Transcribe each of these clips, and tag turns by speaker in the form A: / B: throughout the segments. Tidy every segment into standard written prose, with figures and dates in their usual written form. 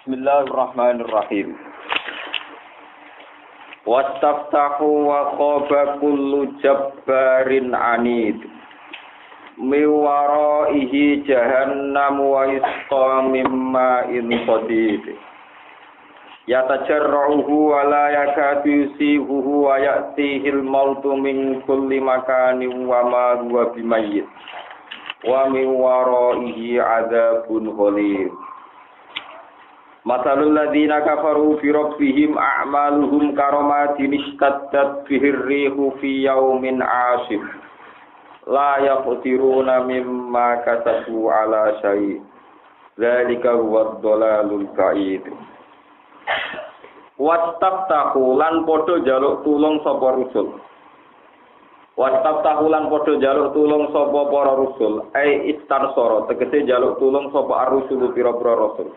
A: Bismillahirrahmanirrahim. Wastaftahu wa khaba kullu jabbarin anid. Miwaraihi jahannam wa yusqa mimma in sadid. Yatajarruhu wa la yakadu yusihuhu wa ya'tihil mautu min kulli makanin wa ma huwa bimayyit. Wa miwaraihi adzabun ghalidh. Masalul ladzina kafaru bi rabbihim a'maluhum karamatin istaddat bihir rihu fi yaumin 'asif la yaqdiruna mimma kasabu 'ala syai' dzalika huwad dhalalul ba'id. Wastaftahu lan padha njaluk tulung sapa rusul. Wastaftahu lan padha njaluk tulung sapa para rusul ai istansara tegese njaluk tulung sapa ar-rusul pira-pira rasul.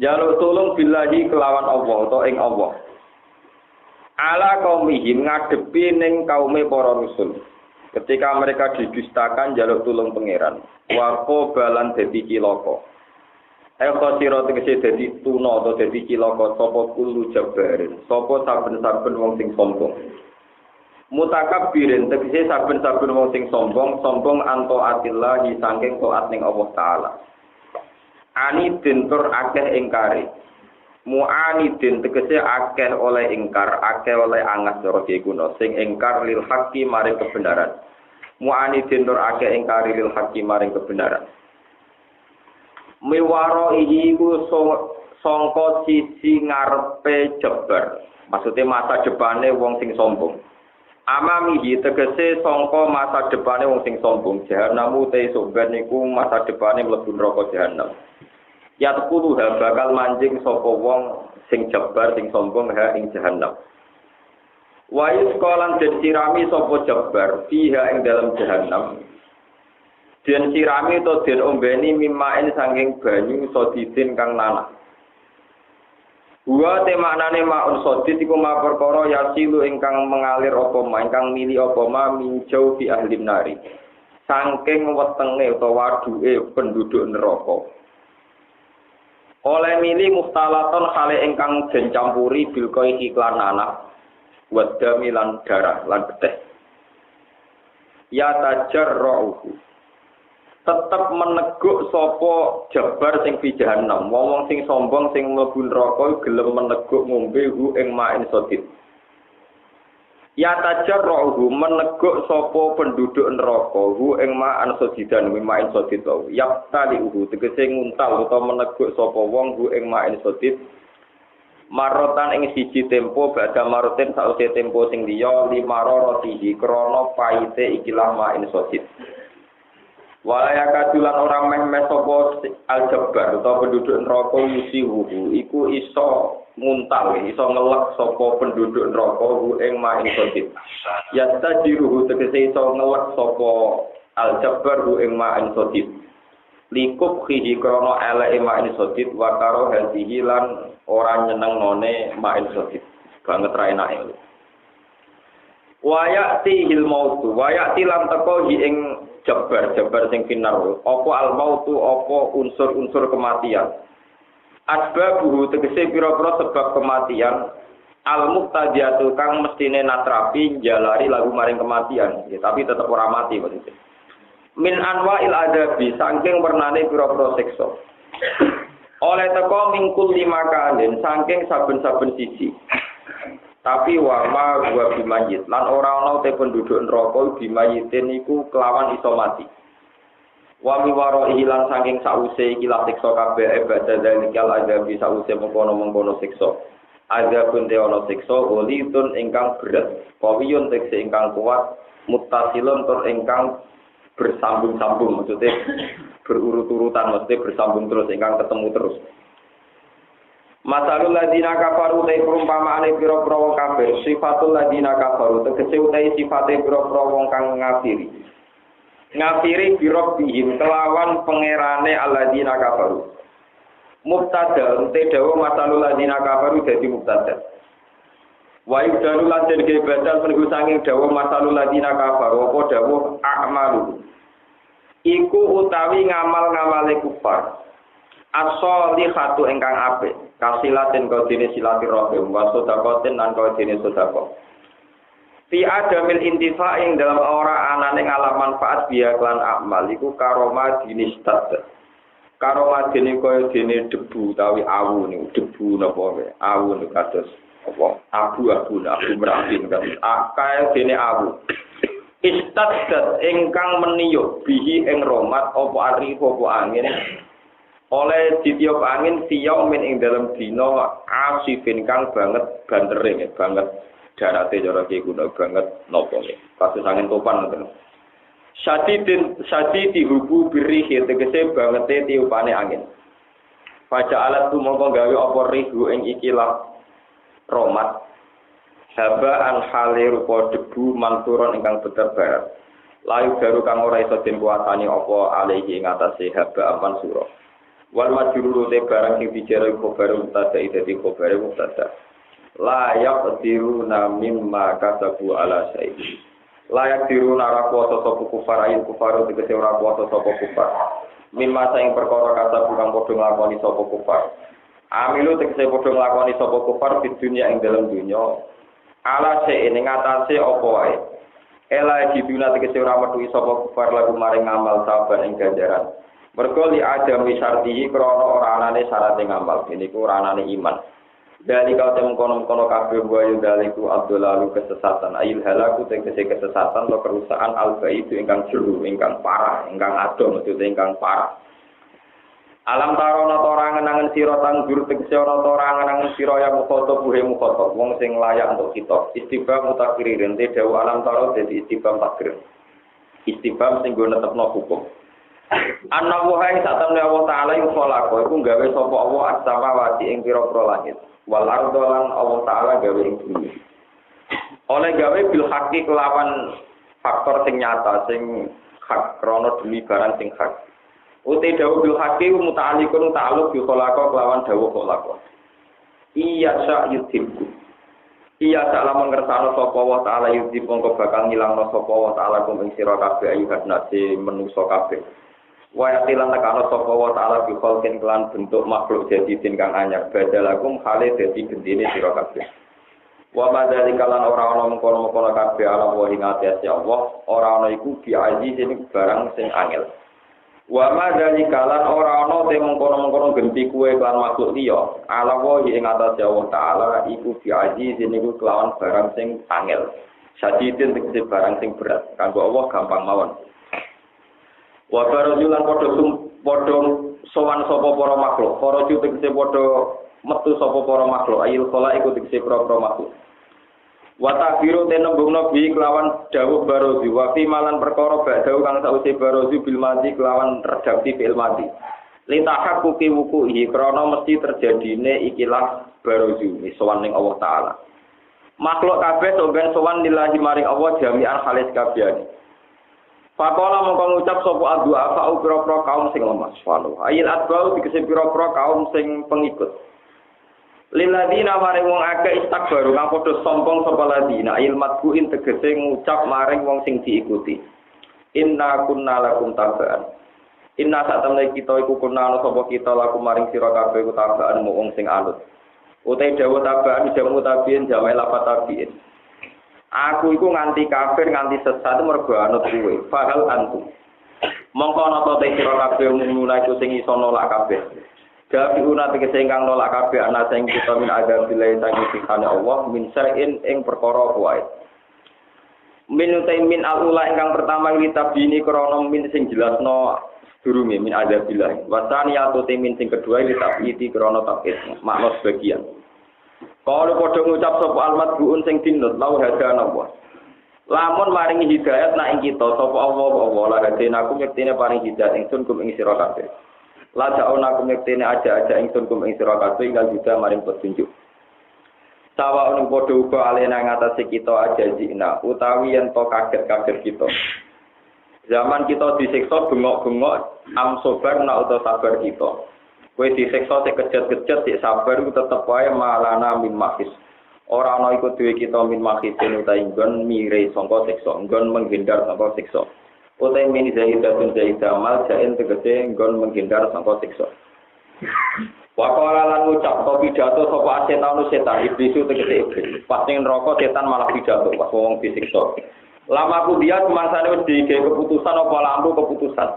A: Jaluk tulung billahi kelawan Allah atau ing Allah. Ala kaumihim ngadepi ning kaume para rusul. Ketika mereka didustakan jaluk tulung pangeran. Wa balan dadi cilaka. Eko sira tegese dadi tuna atau dadi cilaka sapa kulo jabarin, sapa saben-saben wong sing sombong. Mutakabbirin tegese saben-saben wong sing sombong anto atillahi saking taat ning Allah taala. Anidin tur akeh ingkari. Mu'anidin tegese akeh oleh ingkar, akeh oleh angas cara kuno sing ingkar lil haqqi maring kebenaran. Mu'anidin tur akeh ingkari lil haqqi maring kebenaran. Miwaro iku sangka sisi ngarepe jebar. Maksudnya masa depane wong sing sombong. Amamihi tegese sangka masa depane wong sing sombong. Jahannamu te sobat niku masa depane mlebu neraka jahanam. Ya tekulu bakal manjing sapa wong sing jebar sing sombong ha ing jahanam. Wa yusqalan den sirami sapa jebar fiha ing dalam jahanam. Den sirami to den ombeni mimain saking banyu sodidin kang nanah. Wa te maknane maun sodid iku ma perkara yasilu ingkang mengalir apa ma ingkang mili apa ma minjau fi ahli nari. Saking wetenge utawa waduke penduduk neraka. Oleh mili muftalaton hale ingkang den campuri bil qaihi lan anak wadami lan darah lan beteh. Ya tajarruhu tetep meneguk sapa jabar sing fi jahannam wong sing sombong sing mlebu neraka gelem meneguk ngombe hu ing ma'in sadid. Ya tajarruhu meneguk sapa penduduk neraka hu ing ma'an sadidan ma'in sadid wa yaqtalihu tegese nguntal utawa meneguk sapa wong hu ing ma'in sadid marotan ing siji tempo badha maroten sause tempo sing liya limarorotihi krana paite ikilah ma'in sadid. Walaya kadulan orang meh-meh sapa aljabar utawa penduduk neraka yusihu iku iso nguntal iso ngelek sapa penduduk neraka ing main sadid. Yastajiruhu tegese iso ngelek sapa aljabar ing main sadid. Likup khiji krana eleke main sadid wa karo hadihi lan ora nyenengne main sadid. Banget ra enake. Wayati hil mautu wayati lan teko ing jabar sing finar apa al mautu apa unsur-unsur kematian asbabuhu tegese pira-pira sebab kematian al muqtadiyatu kang mestine natrapi jalari lagu maring kematian ya, tapi tetep ora mati maksudnya min anwa'il adabi saking wernane pira-pira siksa oleh teko mingkul lima kalin saking saben-saben siji. Tapi wama gua bimayit lan ora ana te penduduk neraka bimayitin iku kelawan iso mati. Wa miwaro ilang saking sause iki la siksa kabeh ibadah dalikal adabi sause mengkono-mengkono siksa. Ada pun te ana siksa ulitun ingkang berat, kawiyun tekse ingkang kuat, muttasilun tur ingkang bersambung-sambung maksudnya berurut-urutan maksudnya bersambung terus ingkang ketemu terus. Masalul ladina kafaru te perumpamaane pira-pira wong kafir, sifatul ladina kafaru tegese utahe sifate pira-pira wong kang ngafiri. Ngafiri birobihim kelawan pangerane alladina kafaru. Mubtada te dawa masalul ladina kafaru dadi mubtada. Wa yudalu lan den gebadal penunggu sanging dawa masalul ladina kafaru apa dawuh a'malu. Iku utawi ngamal-ngamale kufar. as-sholihatu ingkang apik kasilatin kodine silaturahim wa sedekatin lan kodine sedekah fi adamil intifa ing dalam ora anane ngalam manfaat biya lan amal iku karoma dinistad karoma dene kaya dene debu utawi awu niku debu napa wae awu niku kados apa abu merapi kan kaya dene awu istaddat ingkang meniyuk bihi ing romat apa ari apa angin oleh ditiup angin siyaw min ing dalam dina asifin kang banget bantering banget darate cara ki kuno banget napa kasus angin topan ngoten sadidi hubu biri tegese bangete tiupane angin baca alat tu mongko gawe apa rihu ing ikilah romat haba an hale rupa debu manturon ingkang beterbar layu baru kang ora iso den kuwasani apa alihi ing atase haba aman sura wal majruru te barang sing dijere khabar mutada dadi khabar mutada layak diruna mimma kasabu ala sayyid layak diruna ra kuwasa sapa kufar ayin kufar tegese ora kuwasa sapa kufar mimma saing perkara kasabu kang padha nglakoni sapa kufar amilu tegese padha nglakoni sapa kufar di dunia ing dalam dunya ala se ing atase apa wae ela diduna tegese ora metu sapa kufar lagu maring amal sabar ing ganjaran mergo li adam wisartihi krana ora anane syarat ngamal niku ora anane iman dari kau temu kono kabeh wayu daliku abdulalu kesesatan ayil halaku tegese kesesatan atau kerusakan alba itu ingkang jero ingkang parah ingkang ado maksudnya ingkang parah alam tarono ora ngenangen sira tanggur tegese ora ora ngenangen sira ya mukhoto buhe mukhoto wong sing layak untuk kita istibam mutakririn te dawu alam taro dadi istibam takrir istibam sing go netepno hukum ana wae sak temne Allah taala iku kholaqo iku gawe sapa Allah as-samawati ing pira-pira langit wal ardo lan Allah taala gawe ing bumi oleh gawe bil haqqi kelawan faktor sing nyata sing hak krana demi barang sing hak uti dawuh bil haqqi muta'alliqun ta'alluq bi khalaqa kelawan dawuh khalaqa iya sa yudhibku iya salam ngersano sapa wa taala yudhib mongko bakal ngilangno sapa wa taala kum ing sira kabeh ayu hadnate manusa kabeh wa yatilan takana sapa wa taala bi khalqin kelan bentuk makhluk jadi kang anyar badalakum khale dadi gendine sira kabeh wa madzalika lan ora ana mengkono-mengkono kabeh ala wa ing ati Allah ora ana iku bi ajizin barang sing angel wa madzalika lan ora ana te mengkono-mengkono genti kuwe lan makhluk liya ala wa ing ati Allah taala iku bi ajizin iku kelawan barang sing angel sadidin tegese barang sing berat kanggo Allah gampang mawon wa barajulan padha sowan sapa para makhluk para tegese padha metu sapa para makhluk ayil khala iku tegese para makhluk wa takbiru tenembungna bi kelawan dawuh barozi wa fi malan perkara badhe kang sause barozi bil mati kelawan redaksi fil mati litahak kuki wuku iki krana mesti terjadine ikilah barozi sowan ning Allah taala makhluk kabeh soben sowan lillahi maring Allah jami'an khalis kabeh Pakola mongko ngucap sapa adua fa pira-pira kaum sing lemah walu ayil adbau dikese pira-pira kaum sing pengikut lilladina maring wong akeh istakbaru kang padha sombong sapa ladina ayil matbuin tegese ngucap maring wong sing diikuti inna kunna lakum tabaan inna satamne kita iku kunna sapa kita lakum maring sira kabeh iku tabaan wong sing anut utai dawuh tabaan jamu tabiin jamae lapat tabiin aku iku nganti kafir nganti sesat mergo anut kuwe fahal antu mongko ana te sira kabeh mulai iku sing iso nolak kabeh gawe una tegese ingkang nolak kabeh ana sing kita min ada bilai sangi sikane Allah min syar'in ing perkara wae min taimin alula ingkang pertama kitab ini krana min sing jelasno durunge min ada bilai wasani atau temin sing kedua kitab iki krana tabid makna sebagian kalau padha ngucap sapa almatbuun sing dinut lau hadana Allah. Lamun maringi hidayat nak ing kita sapa Allah la hadena aku yektene paring hidayat ingsun kum ing sira kabeh. La jauna aku yektene aja ingsun kum ing sira kabeh ingkang juga maring petunjuk. Sawa ono padha uga alena ngatasi kita aja jina utawi yen to kaget-kaget kita. Zaman kita disiksa bengok-bengok am sabar nak utawa sabar kita. Kowe disiksa sik kejet-kejet sik sabar ku tetep wae malana min mahis. Ora ana iku duwe kita min mahisin utahe nggon mire sangka siksa, nggon menghindar sangka siksa. Utahe min zaidatun zaidamal jaen tegese nggon menghindar sangka siksa. Waqala lan ngucap to pidato sapa setan iblis tegese iblis. Pas ning neraka setan malah pidato pas wong disiksa. Lama aku dia semangsane wis digawe keputusan apa lampu keputusan.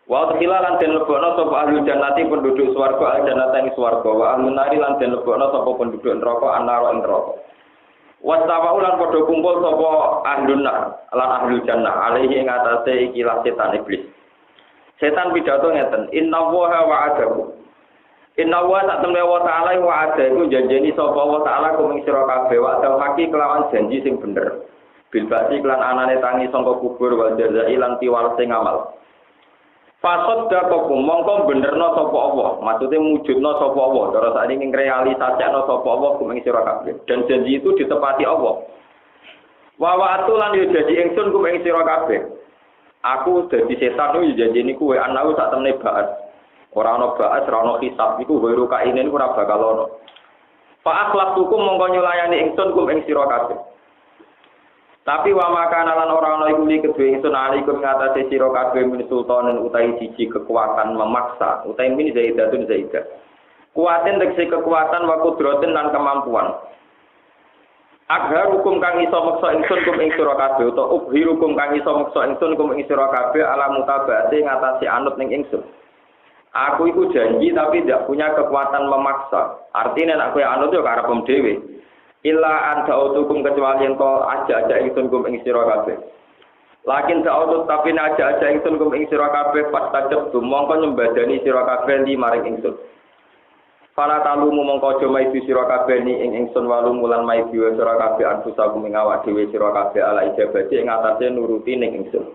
A: Wa tekhilan den lebokno sapa ahli jannati penduduk swarga al jannata ing swarga wa ahli nari lan den lebokno sapa penduduk neraka anara ing neraka. Wastawau lan padha kumpul sapa ahlun nar lan ahli jannah alaihi ing atase ikilah setan iblis. Setan pidato ngeten, inna waha wa'adahu. Inna wa ta'ala wa ta'ala wa'ada iku janjeni sapa wa ta'ala kuming sira kabeh wa haki kelawan janji sing bener. Bil basi lan anane tangi sangka kubur wal jazai lan tiwal sing amal. Fasad dakokum mongko benerno sapa Allah, maksude mujudno sapa Allah, cara sakniki ngrealisasikno sapa Allah kuming sira kabeh. Dan janji itu ditepati Allah. Wa wa'atu lan yo janji ingsun kuming sira kabeh. Aku dadi setan yo janjeni kuwe anaku sak temne baat. Ora ana baat, ora ana hisab iku wiro kainen ora bakal ana. Fa akhlaqtukum mongko nyulayani ingsun kum ing sira kabeh. Tapi wa makana lan ora ana iku li kedue ingsun alaikum ngatasi sira kabeh min sultanen utahi siji kekuatan memaksa, utahi min zaidatun zaidah. Kuatin tegese kekuatan wa kudratin lan kemampuan. Agar hukum kang iso meksa ingsun kum ing sira kabeh utawa ubhirukum kang iso meksa ingsun kum ing sira kabeh ala mutabate ngatasi anut ning ingsun. Aku iku janji tapi tidak punya kekuatan memaksa. Artinya aku yang anut yo karepem dhewe. Illa anta utukum kecuali engko aja-aja ingsun kum ing sira kabeh. Lakin ta'udut tapi aja-aja ingsun kum ing sira kabeh pas tajab mongko nyembadani sira kabeh li maring ingsun. Fala talumu mongko aja maidu sira kabeh ni ing ingsun walu mulan maidu sira kabeh anfusakum ing awak dhewe sira kabeh ala ijabati ing atase nuruti ning ingsun.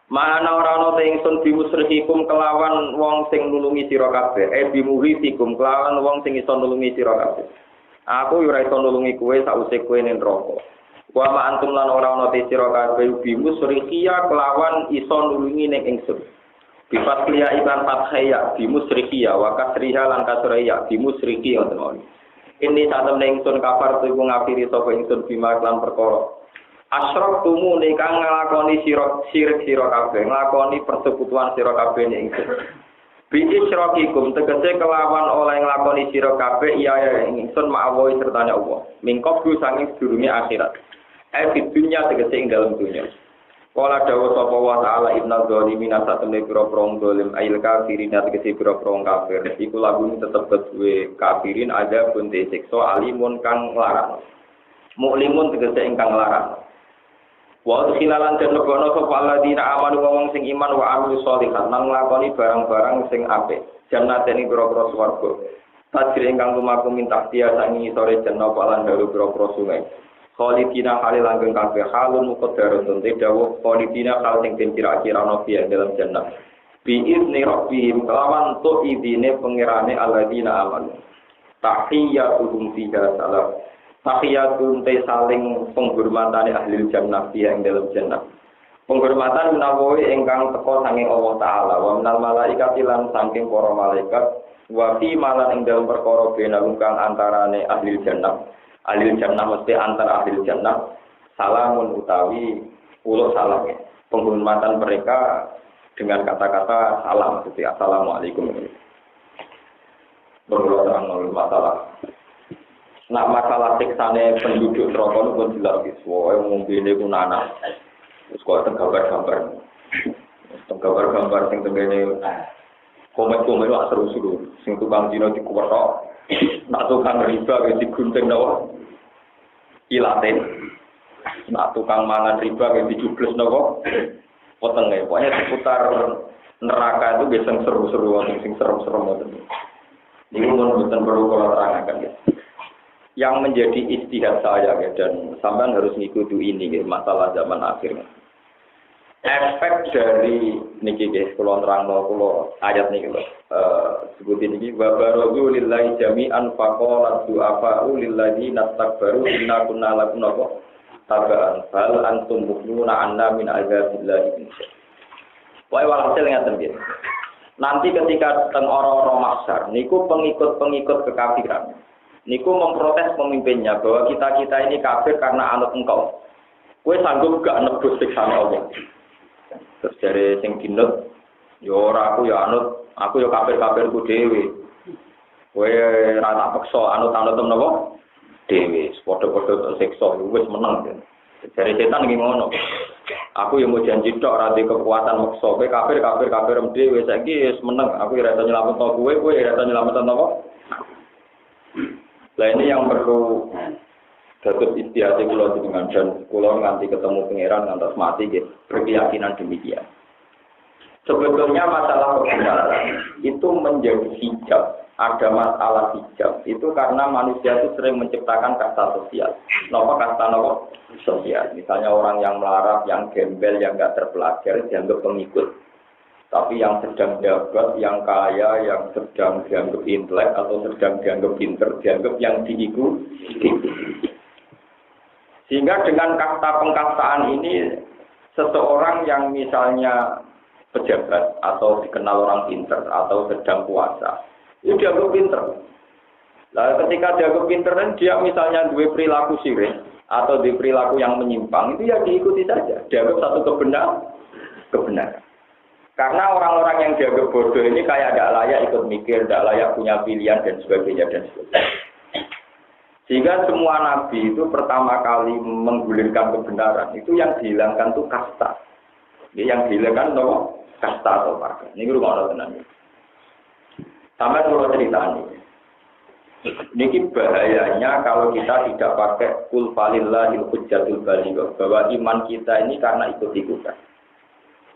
A: Mana ora ana ingsun bimusrihikum kelawan wong sing nulungi sira kabeh, bimuhitikum kelawan wong sing iso nulungi sira kabeh. Aku yo ora iso nulungi kowe sakwise kowe ning neraka. Wa ma antum lan ora ana sira kabeh bimusrihiya kelawan iso nulungi ning ingsun. Bifasliya ikan fathaya bimusrihiya wa kasriha lan kasriya bimusrihi wonten mawon. Ini satem ingsun kafar tu ngafiri sapa ingsun bima lan perkara. Asyrok tumu nekang nglakoni sirik sira kabeh, nglakoni persekutuan sira kabeh ning ingsun. Bi isyrakikum tegese kelawan oleh nglakoni sira kabeh iya ingsun ma'awi sertane Allah. Mingkob sanging sedurunge akhirat. Di dunya tegese ing dalem dunya. Kala dawuh sapa wa ta'ala innal zalimina satamne pira-pira zalim ail kafirin tegese pira-pira kafir. Iku lagu tetep kedue kafirin ada pun disiksa alimun kang larang. Muklimun tegese ingkang larang. Wa khilalan den lebono sapa alladzina amanu wong sing iman wa amilus sholihat lan nglakoni barang-barang sing apik. Jannateni pira-pira swarga. Tajri ingkang lumaku mintah dia sangi sore jeneng lan dalu pira-pira sungai. Khalidina kali langgeng kabeh halun muqaddaratun dawuh khalidina kal sing den kira-kira ana piye dalam jannah. Bi izni rabbihim kelawan tu idine pangerane alladzina amanu. Tahiyyatuhum fiha salam. Tahiyatun te saling penghormatan ahli jannah yang dalam jannah. Penghormatan menawi ingkang teka saking Allah Taala wa minal malaikat lan saking para malaikat wa fi malan ing dalam perkara benalung kang antarane ahli jannah. Ahli jannah mesti antara ahli jannah salamun utawi ulo salam. Penghormatan mereka dengan kata-kata salam seperti assalamualaikum. Berulang masalah. Nak masalah siksane penduduk neraka itu pun jelas wae ngombene ku nanah. Wis kok gambar-gambar. Gambar-gambar sing tengene komen-komen wak seru-seru. Sing tukang dino dikuwetok. Nak tukang riba wis digunting nawa. Ilaten. Nak tukang mangan riba wis dijubles nawa. Potenge. Pokoknya seputar neraka itu biasa seru-seru sing serem-serem ngoten. Niku mun mboten perlu kula terangaken ya. Yang menjadi ijtihad saya ya, dan sampean harus ngikuti ini ya, masalah zaman akhir. Efek dari niki guys, kula nerangno kula ayat niki lho. Sebutin iki wa barazu lillahi jami'an faqala du'afa lilladzina takbaru inna kunna lakum tabaan fal antum mukminuna anna min azabillahi. Wae walhasil ngaten nggih. Nanti ketika teng ora-ora mahsyar niku pengikut-pengikut kekafiran niku memprotes pemimpinnya bahwa kita ini kafir karena anut engkau. Kowe sanggup gak nebus siksane Allah. Terus dari sing dinut, ya ora aku ya anut Aku yo kafir-kafirku dhewe. Kowe ora tak peksa anut-anut napa? Dhewe. Padha-padha siksa wis meneng. Dari setan iki ngono. Aku yang mau janji tok ora kekuatan maksa kowe kafir dhewe saiki wis meneng. Aku ora iso nyelametno kowe ora iso nyelametno napa? Lah ini yang perlu dapat istiadat kula dengan dan kula nganti ketemu pangeran ngantos mati gitu. Berkeyakinan demikian. Sebetulnya masalah kebenaran itu menjadi hijab. Ada masalah hijab itu karena manusia itu sering menciptakan kasta sosial. Napa kasta napa? Sosial. Misalnya orang yang melarat, yang gembel, yang enggak terpelajar dianggap pengikut. Tapi yang sedang jabat, yang kaya, yang sedang dianggap intelek atau sedang dianggap pinter, dianggap yang diikuti. Sehingga dengan kasta pengkastaan ini, seseorang yang misalnya pejabat atau dikenal orang pinter atau sedang puasa, itu dianggap pinter. Nah, ketika dianggap pinter dan dia misalnya dua perilaku sirik atau dua perilaku yang menyimpang, itu ya diikuti saja. Dianggap satu kebenaran. Karena orang-orang yang dianggap bodoh ini kayak tidak layak ikut mikir, tidak layak punya pilihan dan sebagainya. Sehingga semua nabi itu pertama kali menggulirkan kebenaran itu yang dihilangkan itu kasta. Yang dihilangkan itu kasta atau marga. Ini rumah Allah tenang. Sampai kalau cerita ini bahayanya kalau kita tidak pakai kul falillahil hujjatul baligh, bahwa iman kita ini karena ikut-ikutan.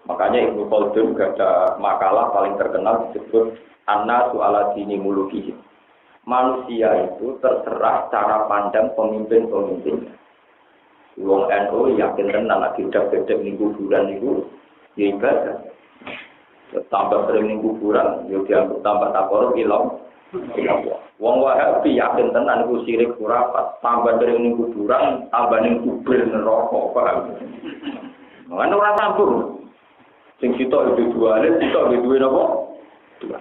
A: Makanya Ibnu Khaldun ada makalah paling terkenal disebut An-nasu ala dini mulukihim. Manusia itu terserah cara pandang pemimpin-pemimpinnya. Wong NU yakin tenan nek gedhe-gedhe ning kuburan niku ya ibadah. Tambah sering ning kuburan yo dianggap tambah takor ilmu. Wong Wahabi yakin tenan iku sirik khurafat, tambah sering ning kuburan tambah ning kubur neraka, paham. Mana ora sambung. Sing sitok itu duane, sitok itu duwe napa? Dua.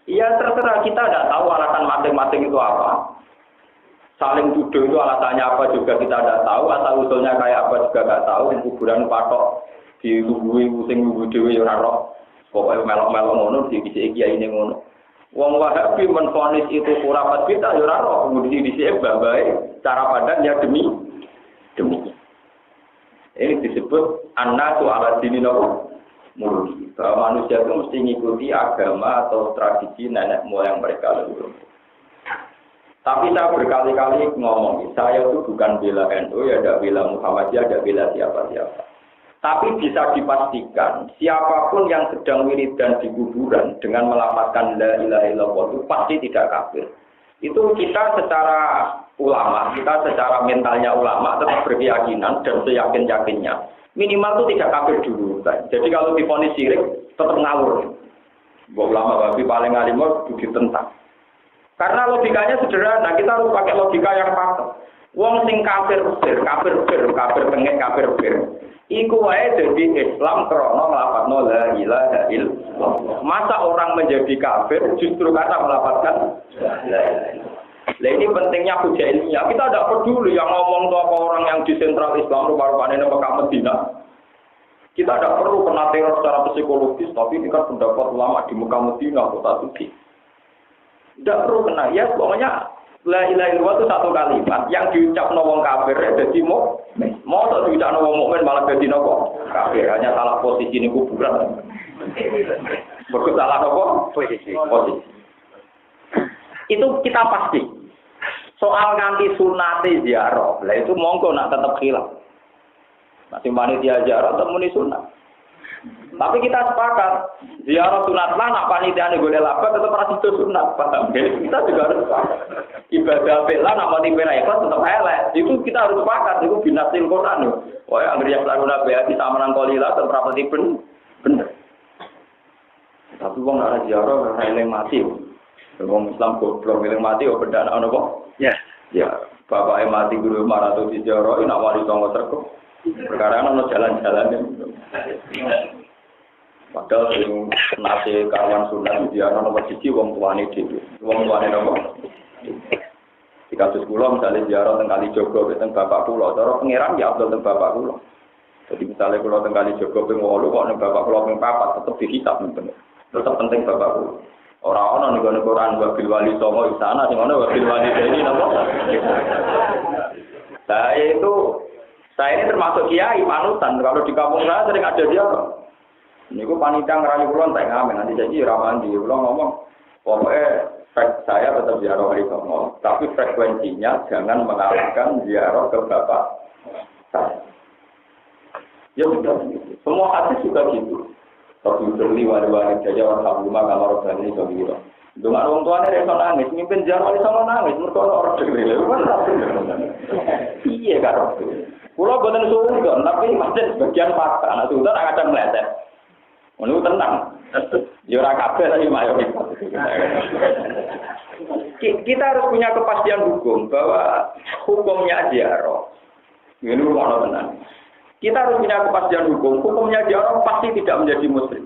A: Iya terserah, kita tidak tahu alasan masing-masing itu apa. Saling tuduh itu alasannya apa juga kita tidak tahu, asal usulnya kayak apa juga tidak tahu. Kuburan patok ditungguin sing nunggu dhewe ora roh. Pokoke melok-melok ngono dikisi kiai ning ngono. Wong Wahabi menfonis itu khurafat kita ya ora roh, kemudian dhisik bae cara pandang ya demi. Ini disebut an-nasu ala dini mulki. Bahwa manusia itu mesti mengikuti agama atau tradisi nenek moyang mereka dulu. Tapi saya berkali-kali ngomong, saya itu bukan bela NU, ya ada bela Muhammadiyah, ada bela siapa-siapa. Tapi bisa dipastikan, siapapun yang sedang wiridan di kuburan dengan melafazkan la ilaha illallah itu pasti tidak kafir. Itu kita secara ulama, kita secara mentalnya ulama tetap berkeyakinan dan seyakin-yakinnya. Minimal itu tidak kafir dulu. Jadi kalau divonis syirik tetap ngawur. Ulama Wahabi paling alim itu ditentang. Karena logikanya sederhana, kita harus pakai logika yang pas. Wong sing kafir pengek kafir bir. Iku wae dadi Islam krana nglafadzno la ilaha illallah. Masa orang menjadi kafir justru karena melafadzkan la ilaha illallah. Nah ini pentingnya hujah ilmiah. Kita tidak peduli yang ngomong itu apa orang yang di sentral Islam rupa-rupanya di Mekah Medina. Kita tidak perlu kena teror secara psikologis, tapi ini kan pendapat ulama di Mekah Medina kota suci. Tidak perlu kena. Ya pokoknya la ilaha illallah itu satu kalimat yang diucap wong kafir jadi mau tak diucap wong mukmin malah jadi nopo kafir, hanya salah posisi ini kuburan. Berikut salah nopo posisi. Itu kita pasti. Soal ganti sunate ziarah, lah itu monggo nak tetap khilaf. Nanti panitia ziarah tetap muni sunat. Tapi kita sepakat, ziarah sunat lah nak panitia nego laba tetap ora sido sunat. Paham? Jadi kita juga harus sepakat. Ibadah bela nak mati merah ikhlas tetap elek. Itu kita harus sepakat, itu binasil Quran. Wah, anggere yang lalu beati sama nang kolila tetap rapati bener. Tapi wong ora ziarah ora eling mati. Wong Islam goblok eling mati kok beda ana apa? Ya. Ya, bapake mati guru marato diziarah nak wali songo trego. Perkara ana jalan-jalan. Padahal sing nate kawan sunat dia ana nomor 1 wong tuane dhewe. Wong tuane napa? Di kasus kula misalnya ziarah teng Kali Jogo teng bapak kula, cara pangeran ya abdul teng bapak kula. Jadi misalnya kula teng Kali Jogo ping 8 kok ning bapak kula ping 4 tetep dihisab bener. Tetap penting bapakku. Orang-orang nih Quran wabil wali songo istana, sing ono wabil wali ini napa? Saya ini termasuk kiai panutan. Kalau di kampung saya sering ada dia. Niku panitia ngerani kula entek ngamen nanti jadi ramandi. Kula ngomong, pokoknya saya tetap ziarah wali songo, tapi frekuensinya jangan mengalahkan ziarah ke bapak saya. Ya sudah, semua hadis juga gitu. Tapi beli wali-wali saja orang rumah kamar orang ini begitu. Dengan orang tuanya dia nangis, mimpin ziarah wali songo nangis, mereka orang degil. Iya kan? Pulau buatan suudon, tapi masih sebagian fakta. Nah suudon akan meleset. Menurut tenang. Yura kabeh tadi mayoritas. Kita harus punya kepastian hukum bahwa hukumnya ziarah. Ini rumah tenang. Kita harus punya kepastian hukumnya ziarah pasti tidak menjadi muslim.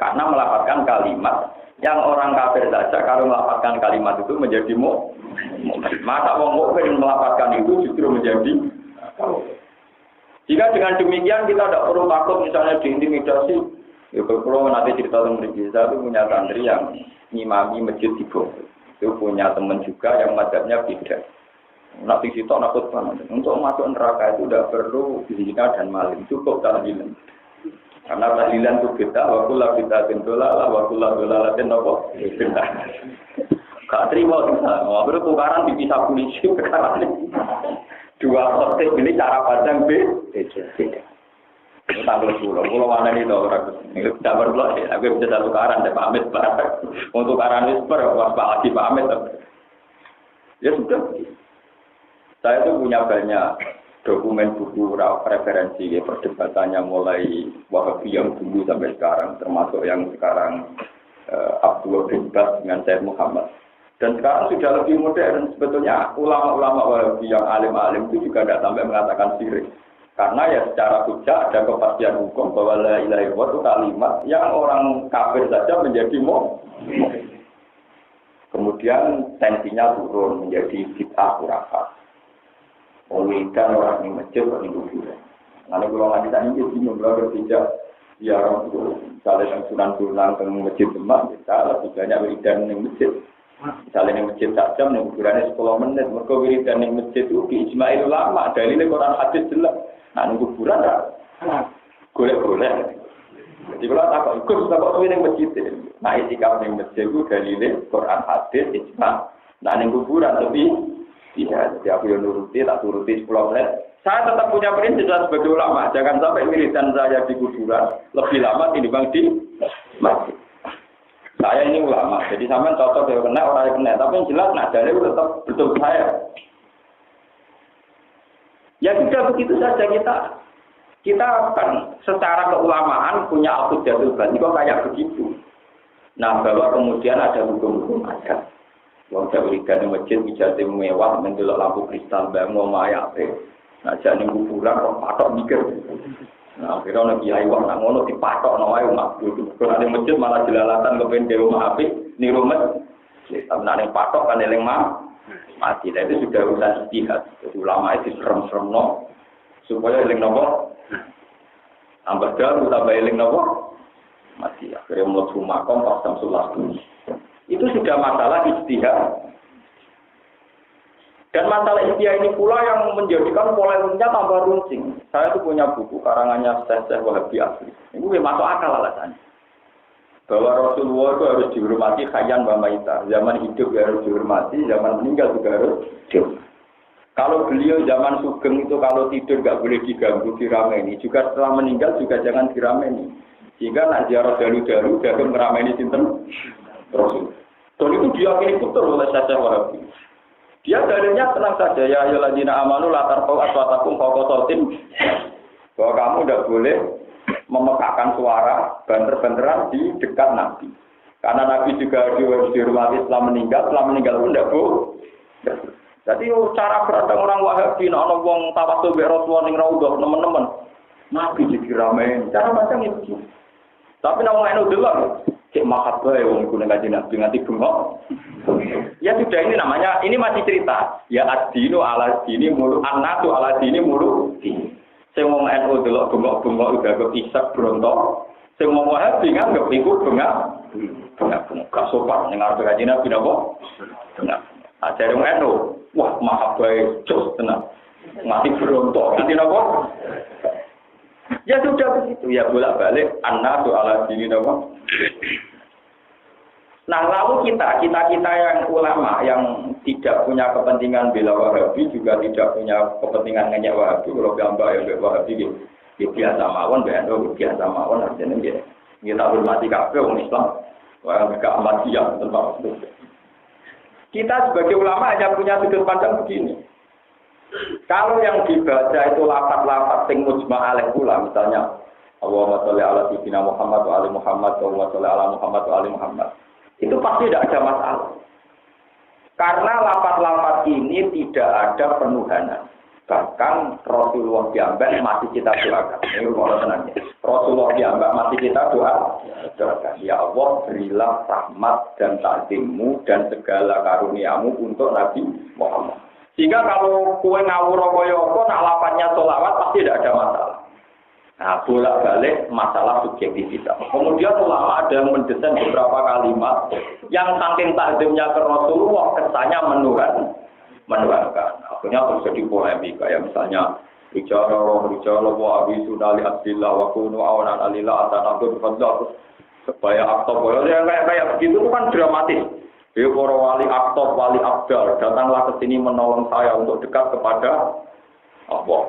A: Karena melafalkan kalimat yang orang kafir saja kalau melafalkan kalimat itu menjadi mukmin. Maka orang mukmin melafalkan itu justru menjadi. Jika dengan demikian kita tidak perlu takut misalnya diintimidasi. Ya kalau nanti cerita tentang saya itu punya santri yang ngimami masjid di Bogor. Itu punya teman juga yang mazhabnya beda. Nanti situ nakut banget. Untuk masuk neraka itu tidak perlu zina dan maling, cukup tahlilan. Karena tahlilan itu beda. Wakulah beda tentulah, wakulah dolalatin apa? Beda. Gak terima kita. Wabar tukaran dipisah polisi perkara ini. Dua kotek ini cara pandang beda. Tanggal 10, kalau mana nih tahu ragu. Ini tidak perlu sih. Aku bisa satu karan, saya pamit barang. Untuk karan whisper, pas lagi pamit. Ya sudah. Saya itu punya banyak dokumen buku referensi ya, perdebatannya mulai Wahabi yang dulu sampai sekarang, termasuk yang sekarang Abdul bin Bas dengan Said Muhammad. Dan sekarang sudah lebih modern. Sebetulnya ulama-ulama Wahabi yang alim-alim itu juga tidak sampai mengatakan syirik. Karena ya secara hujah ada kepastian hukum bahwa la ilaha illallah itu kalimat yang orang kafir saja menjadi mukmin. Kemudian tensinya turun menjadi bid'ah khurafat. Menginginkan orang di masjid atau di kuburan. Nanti kalau nggak kita ini bingung kalau tidak ya orang itu misalnya yang sunan-sunan ke masjid Demak kita lebih banyak wiridan di masjid. Misalnya yang masjid tak jam, yang kuburannya 10 menit. Mereka wiridan di masjid itu di ijma'il ulama. Dalilnya Quran hadis jelas. Nah, kuburan tak golek-golek. Jadi kalau tak ikut, tak ikut yang masjid. Nah, itikaf yang masjid itu dalilnya Quran hadis, ijma'. Nah, yang kuburan tapi tidak. Jadi aku yang nuruti, tak turuti 10 menit. Saya tetap punya prinsip sebagai ulama. Jangan sampai wiridan saya di kuburan lebih lama dibanding di masjid. Saya ini ulama, jadi sampean cocok ya kena, orang yang kena. Tapi yang jelas, nah dalil tetap betul saya. Ya sudah begitu saja kita akan secara keulamaan punya al-hujjatul bani kok kayak begitu. Nah bahwa kemudian ada hukum-hukum adat. Wong wiridan di masjid ijazah mewah mendelok lampu kristal bangun mayate. Nah jane kuburan kok patok mikir. Nah akhirnya ana kiai wong nang ngono dipatokno wae umat kudu. Kalau ada masjid malah jelalatan kepen dhewe omah apik niru masjid. Tapi nek patok kan eling mati. Itu sudah urusan ijtihad. Jadi ulama itu serem-seremno supaya eling nopo tambah dalu tambah eling nopo mati. Akhirnya mlebu makom pas jam 11. Itu sudah masalah ijtihad. Dan masalah ijtihad ini pula yang menjadikan polemiknya tambah runcing. Saya itu punya buku karangannya Syekh Wahabi asli. Ini masuk akal alasannya. Bahwa Rasulullah itu harus dihormati khayyan wa maita. Zaman hidup harus dihormati, zaman meninggal juga harus dihormati. Kalau beliau zaman sugeng itu kalau tidur nggak boleh diganggu, dirameni. Juga setelah meninggal juga jangan dirameni. Sehingga nak ziarah dalu-dalu dalam merameni sinten Rasul. Dan itu diyakini betul oleh Syekh Wahabi. Dia dalilnya tenang saja, ya ayyuhalladzina amanu la tarfa'u aswatakum fawqa sautin. Bahwa kamu tidak boleh memekakkan suara banter-banteran di dekat Nabi. Karena Nabi juga harus dihormati setelah meninggal pun tidak boleh. Jadi cara berada orang Wahabi, ana wong tawasul mbek Rasulullah ning raudhah teman-teman. Nabi dikiramen, cara macam itu. Tapi nek wong anu delok, cek mahabbah ya wong kuwi ngaji Nabi nganti bengok. Ya sudah ini namanya, ini masih cerita. Ya ad-dinu ala dini mulu annatu ala dini mulu. Sing wong NU delok bengok-bengok udah kepisak bronto. Sing wong Wahabi nganggep iku bengak. Gak sopan ning arep Kanjeng Nabi napa? Bengak. Ajare wong NU, wah mahabae jos tenan. Mati berontok. Nanti napa? Ya sudah begitu. Ya bolak-balik annasu ala dini napa? Nah, lalu kita yang ulama yang tidak punya kepentingan bela Wahabi juga tidak punya kepentingan ngenyek Wahabi. Kalau gambar ya Wahabi gitu. Ya biasa mawon, biasa mawon artinya ya. Kita hormati kabeh wong Islam. Wah, enggak Ahmadiyah tempat itu. Kita sebagai ulama hanya punya sudut pandang begini. Kalau yang dibaca itu lafaz-lafaz sing mujma' alaih pula, misalnya Allahumma sholli ala sayyidina Muhammad wa ali Muhammad, Allahumma sholli ala Muhammad wa ali Muhammad. Itu pasti tidak ada masalah. Karena lafaz-lafaz ini tidak ada penuhanan. Bahkan Rasulullah diambak masih kita doakan. Ini kalau tenangnya. Rasulullah diambak masih kita doakan. Ya Allah, berilah rahmat dan takzimmu dan segala karuniamu untuk Nabi Muhammad. Sehingga kalau kue ngawur kaya apa, nak lafaznya sholawat pasti tidak ada masalah. Nah, bolak-balik masalah subjektivitas. Kemudian ulama ada yang mendesain beberapa kalimat yang saking takzimnya ke Rasulullah kesannya menuhankan. Akhirnya terjadi polemik kayak misalnya bicara wa abi sunali abdillah wa kunu awanan alillah atanaku fadlah supaya aktor kayak begitu kan dramatis. Ya para wali aktor, wali abdal datanglah ke sini menolong saya untuk dekat kepada Allah.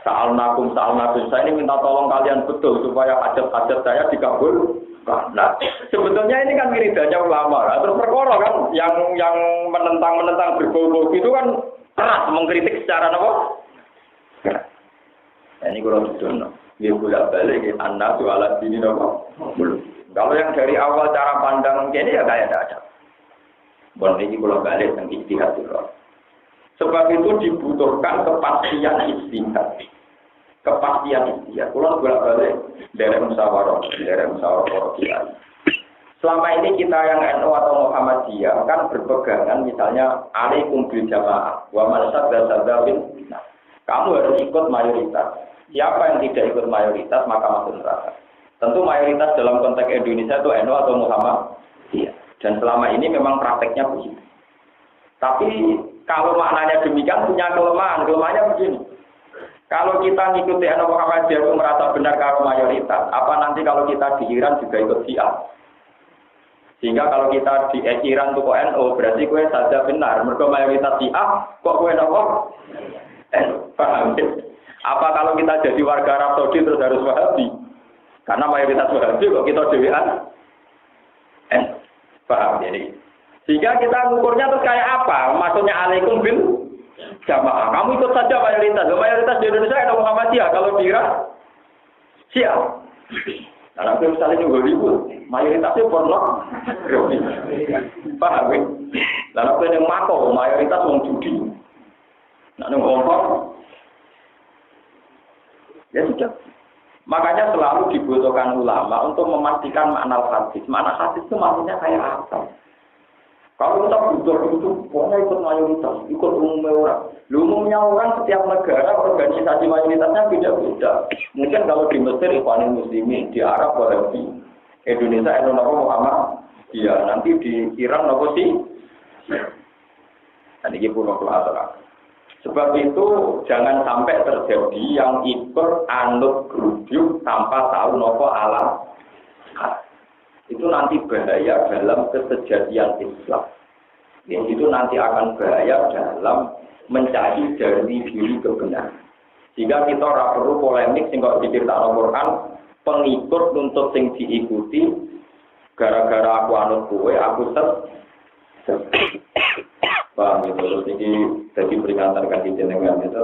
A: Sa'alnakum saya ini minta tolong kalian betul supaya hajat-hajat saya dikabulkan. Nah, sebetulnya ini kan wiridanya ulama. Nah, terus perkara kan yang menentang berbau-bau itu kan keras mengkritik secara apa? Nah, ini kalau sudah dia bolak-balik annasu ala dini apa? Kalau yang dari awal cara pandang ini ya kayak tidak ada. Bon ini bolak-balik yang ijtihad itu. Sebab itu dibutuhkan kepastian ijtihad. Kalau bolak-balik dari musyawarah para kiai. Selama ini kita yang NU atau Muhammadiyah kan berpegangan misalnya alaikum bil jamaah wa man sadda bin. Nah, kamu harus ikut mayoritas. Siapa yang tidak ikut mayoritas maka masuk neraka. Tentu mayoritas dalam konteks Indonesia itu NU atau Muhammadiyah. Dan selama ini memang prakteknya begitu. Tapi kalau maknanya demikian punya kelemahan. Kelemahannya begini. Kalau kita ngikuti NU Muhammadiyah itu merasa benar kalau mayoritas, apa nanti kalau kita di Iran juga ikut Syiah? Sehingga kalau kita di Iran itu kok NU, berarti kue saja benar. Mereka mayoritas Syiah, kok kue NU? Paham? Apa kalau kita jadi warga Arab Saudi terus harus Wahabi? Karena mayoritas Wahabi kok kita dewean? Paham jadi? Sehingga kita ngukurnya terus kayak apa? Maksudnya alaikum bil jamaah. Kamu ikut saja mayoritas. Mayoritas di Indonesia ada Muhammadiyah. Kalau di Irak, Syiah. Karena misalnya juga ribut. Mayoritasnya porno. Paham ya? Lalu aku yang mako, mayoritas orang judi. Nah, yang ngomong. Ya sudah. Makanya selalu dibutuhkan ulama untuk memastikan makna hadis. Makna hadis itu maksudnya kayak apa? Kalau kita butuh itu, pokoknya ikut mayoritas, ikut umumnya orang. Umumnya orang setiap negara, organisasi mayoritasnya beda-beda. Mungkin kalau di Mesir, Ikhwanul Muslimin, di Arab, Wahabi, Indonesia, Indonesia, Muhammad, ya nanti di Iran, apa sih? Dan ini pun masalah. Sebab itu jangan sampai terjadi yang ikut anut grup tanpa tahu nopo alam. Itu nanti bahaya dalam kesejatian Islam. Yang itu nanti akan bahaya dalam mencari dari diri kebenaran. Jika kita ora perlu polemik sing kok diceritakan Al-Qur'an, pengikut nuntut sing diikuti gara-gara aku anut kowe, aku paham itu. Jadi peringatan kasih jenengan itu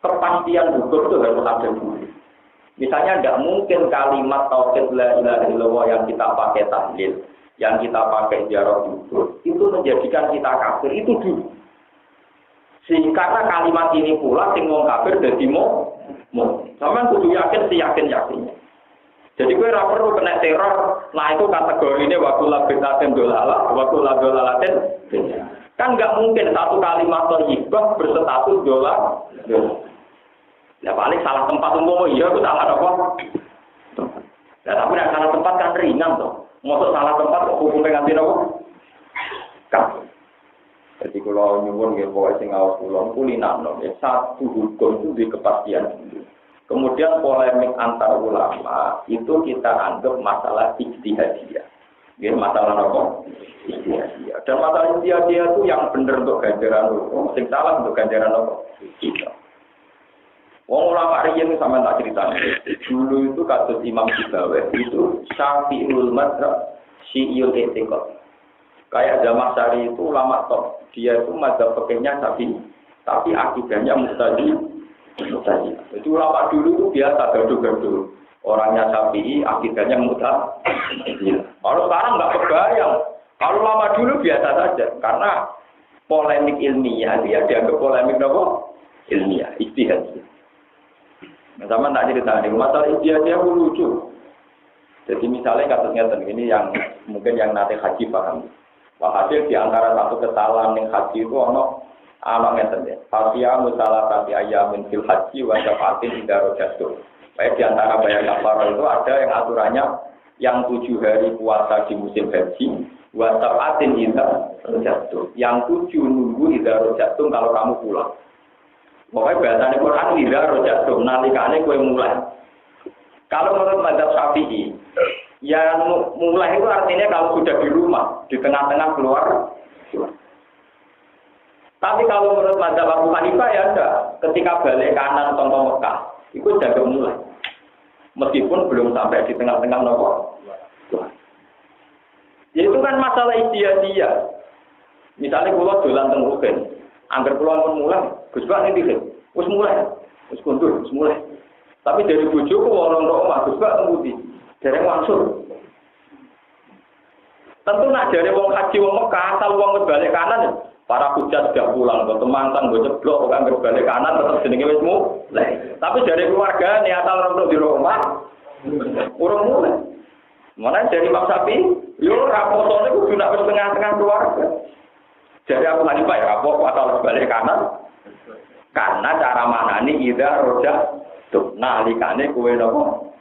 A: kepastian hukum itu harus ada dulu. Misalnya tidak mungkin kalimat tauhid la ilaha illallah yang kita pakai tahlil, yang kita pakai ziarah kubur, itu menjadikan kita kafir itu dulu. Karena kalimat ini pula sing wong kafir dadi mau. Sampeyan kudu yakin yakinnya. Jadi kowe ora perlu kena teror, nah itu kategorine waktu labitaten dolalah, waktu ladolalaten. Kan enggak mungkin satu kalimat thayyibah berstatus dolar. Ya paling salah tempat umum, iya aku salah apa? Nah, tapi nek salah tempat kan ringan toh. Mosok salah tempat kok hukumnya nganti nopo? Kan. Jadi kalau nyuwun nggih pokoke sing awas kula kulinakno ya satu hukum itu di kepastian dulu. Kemudian polemik antar ulama itu kita anggap masalah ijtihadiyah. Ya masalah apa? Ijtihadiyah. Dan masalah ijtihadiyah itu yang benar untuk ganjaran hukum, sing salah untuk ganjaran apa? Kita. Wong ulama riyen sampean tak critani. Dulu itu kasus Imam Sibawayh itu Syafi'ul Madzhab Syi'ul I'tiqad. Kayak Zamakhsyari itu ulama top. Dia itu mazhab fikihnya tapi akidahnya Mu'tazilah. Jadi ulama dulu itu biasa gaduh-gaduh. Orangnya Syafi'i, akidahnya Mu'tazilah. Kalau sekarang nggak kebayang. Kalau ulama dulu biasa saja. Karena polemik ilmiah dia dianggap polemik apa? Ilmiah, ijtihad. Nah, sama tak cerita nih, masalah ijtihad dia lucu. Jadi misalnya kasusnya ini yang mungkin yang nanti haji paham. Hasil di antara satu kesalahan yang haji itu anak ngeten ya. Fatia musalah kati ayamin fil haji wa syafatin idaro jatuh. Baik di antara bayar kafarah itu ada yang aturannya yang 7 hari puasa di musim haji wa syafatin idaro jatuh. Yang 7 nunggu idaro jatuh kalau kamu pulang. Pokoknya bahasanya Quran idaro jatuh nalikane kowe mulai. Kalau menurut mazhab Syafi'i yang mulai itu artinya kalau sudah di rumah, di tengah-tengah keluar. Tapi kalau menurut mazhab Abu Hanifah ya enggak. Ketika balik kanan contoh Mekah, itu sudah mulai. Meskipun belum sampai di tengah-tengah nopo. Ya itu kan masalah ijtihadiyah. Misalnya kalau dolan teng Rugen, anggar kula mun mulai, Gus Pak niki wis mulai. Wis kundur, wis mulai. Tapi dari bojoku orang tok omah Gus Pak ngemudi. Dereng langsung. Tentu nak dari wong haji wong Mekah asal wong balik kanan ya. Para hujat sudah pulang ke Temangkan gue jeblok kok anggere balik kanan tetap jenenge wis mulai. Tapi dari keluarga nih asal orang di rumah urung mulai. Mana dari Imam Syafi'i, yo raposone kudu nak wis tengah-tengah keluarga. Jadi aku lagi Pak ya rapor asal balik kanan. Karena cara manani ida roja tuh nalikane kowe napa.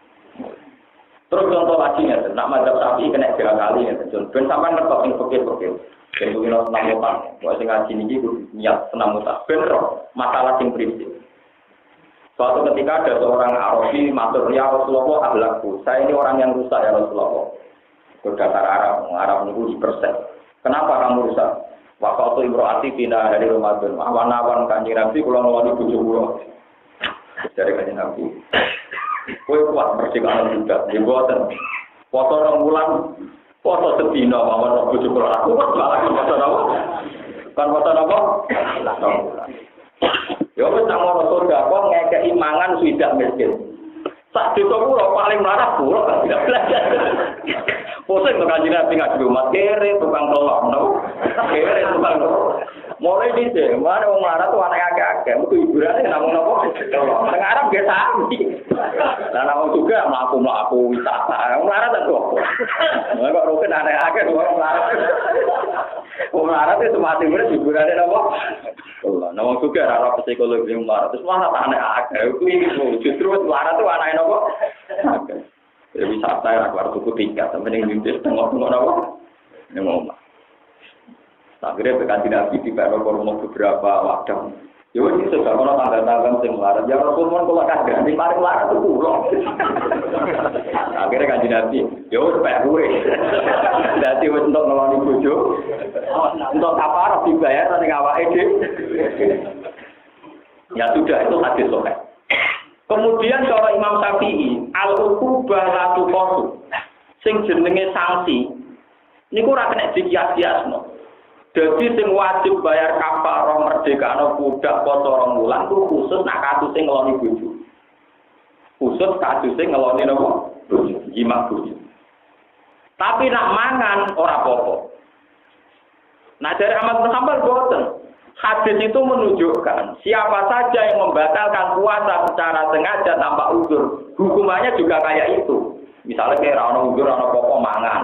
A: Terus contoh lagi ya, nak mazhab Syafi'i kena 3 kali ya, ben sampean ngertos sing fikih-fikih. Ben kuwi ora senang mutan. Wong sing ngaji niki kudu niat senang mutan. Ben masalah sing prinsip. Suatu ketika ada seorang Arabi matur ya Rasulullah ahlakku. Saya ini orang yang rusak ya Rasulullah. Berdasar Arab niku dipersen. Kenapa kamu rusak? Waktu imro'ati bina hari Ramadan. Awan-awan kanjeng Nabi kula ngeloni bojo kula. Dari kanjeng Nabi. Kowe kuat persikaan juga, ya boten. Foto 2 bulan, foto sedina mawon bojo kula. Aku kok malah foto apa? Kan foto apa? Ya wis nang ngono surga kok ngekeki mangan swidak miskin. Sak desa kula paling mlarat kula kan tidak belajar. Pusing to kanjeng Nabi ngadu umat kere tukang tolong no. Kere tukang tolong. Mulai di sini, mana orang Arab tuh anak agak-agak, itu hiburannya namun apa? Orang Arab biasa aja. Nah, namun juga melaku wisata. Orang Arab itu apa? Mereka rukun anak-agak, orang Arab. Orang Arab itu mati murid hiburannya apa? Namun juga Arab psikologi yang Arab itu mana anak-agak? Itu ini justru Arab itu anak apa? Jadi wisata ya, keluar suku tingkat, sampai yang bintis tengok-tengok apa? Ini ngomong. Akhirnya berkanti Nabi di Barokormo beberapa waktu. Ya ini sudah kalau tanggal-tanggal sing melarat. Ya Rasulullah kalau kagak di paling melarat itu pulang. Akhirnya kanji Nabi, ya wis pek kuwe. Dadi wis untuk ngeloni bojo. Untuk kafarah dibayar ning awake dhewe. Ya sudah itu hadis sahih. Kemudian kalau Imam Syafi'i, al-uqubah la tuqasu. Sing jenenge sanksi niku ora kena dikias-kiasno. Jadi sing wajib bayar kafarah merdekano budak poso 2 bulan ku khusus nak kasus sing ngeloni bojo. Khusus kasus sing ngeloni napa? Bojo, jimat bojo. Tapi nak mangan ora apa-apa. Nah dari Ahmad bin Hanbal boten. Hadis itu menunjukkan siapa saja yang membatalkan puasa secara sengaja tanpa uzur, hukumannya juga kayak itu. Misalnya kayak ora ono uzur, ono apa mangan.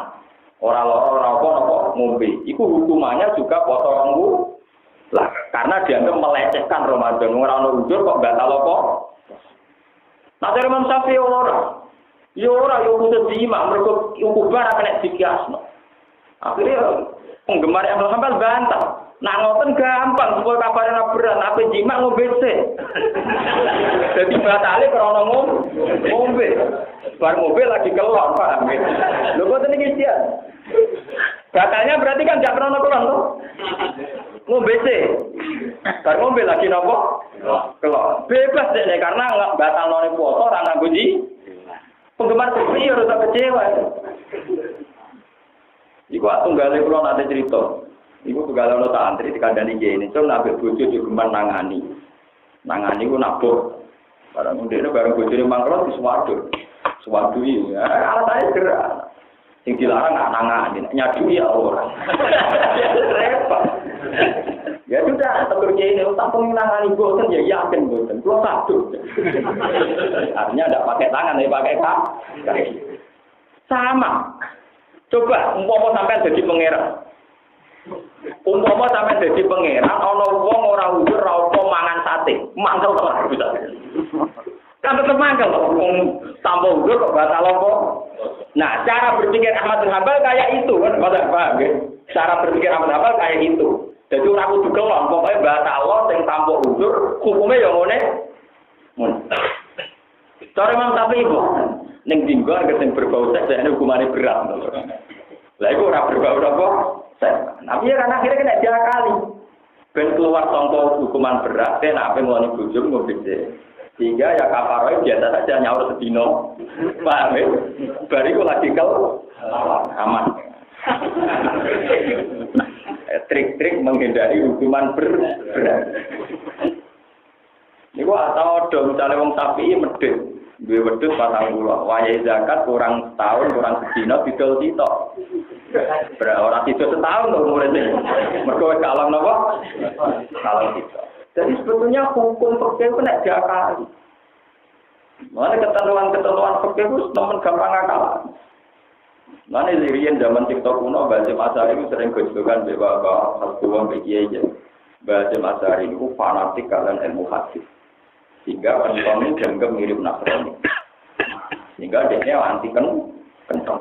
A: Orang loro apa ngombe. Iku hukumannya juga poso 2 bulan. Karena dianggap melecehkan Ramadan. Ora ono uzur kok batal apa? Nah, dari Imam Syafi'i ora. Yo ora yo khusus jima, mergo ukubar kena dikiasno. Akhirnya penggemar yang Hambal bantah. Nah ngoten gampang, supaya kabarnya berat, apa jima ngombe sih. Jadi batale krana ngombe. Bar ngombe lagi kelon, paham ya? Lho kok ini dia. Batalnya berarti kan gak krana kelon tuh. Ngombe sih. Bar ngombe lagi napa? Kelon. Bebas deh karena batal none puasa ora nganggo ji. Penggemar sepi harus kecewa. Iku tunggale kula nate cerita. Iku tunggale ana santri dikandani kiye ini, "Cung nabek bojo digeman nangani." Nangani ku nabuk. Barang ndekne bareng bojone mangkelot wis waduh. Suwadu iki, alatane gerak. Sing dilarang nangani, nyadui ya ora. Repot. Ya sudah, tegur kiye ini utang penginangan ibu kan ya yakin boten. Kulo satu. Artinya enggak pakai tangan, ya pakai kaki. Sama. Coba umpama sampean jadi pangeran. Umpama sampean jadi pangeran ana wong ora ujur ora apa mangan sate. Mangkel to ora bisa. Kan tetep mangkel to wong tanpa ujur kok batal apa? Nah, cara berpikir Ahmad bin Hanbal kayak itu kan, paham ya? Cara berpikir Ahmad bin Hanbal kayak itu. Jadi ora kudu kelon, pokoke batal sing tanpa ujur, hukume ya ngene. Cara Imam Syafi'i iku ning dinggo anggere sing berbau seks nek hukumane berat. Lah iku ora berbau apa? Seks. Tapi ya kan akhirnya kena diakali. Ben keluar tanpa hukuman berat, nek ape ngloni bojo ngombe. Sehingga ya kafaroh biasa saja nyaur sedino. Paham ya? Bariku lagi aman. Trik-trik menghindari hukuman berat. Niku atau do misalnya wong Syafi'i medhit, duwe wedhus 40. Wayahe zakat kurang setahun, kurang sedina didol sitok. Ora sitok setahun to umure. Mergo kalong napa? Kalong sitok. Jadi sebetulnya hukum fikih itu nek diakali. Mana ketentuan-ketentuan fikih itu temen gampang akal. Mana riyen zaman TikTok kuno bahasa Asari itu sering gojlokan bapak Abdullah Kiai aja. Bahasa Asari itu fanatik kalian ilmu hadis. Sehingga kentong dianggap mirip Nasrani. Sehingga dia anti kentong.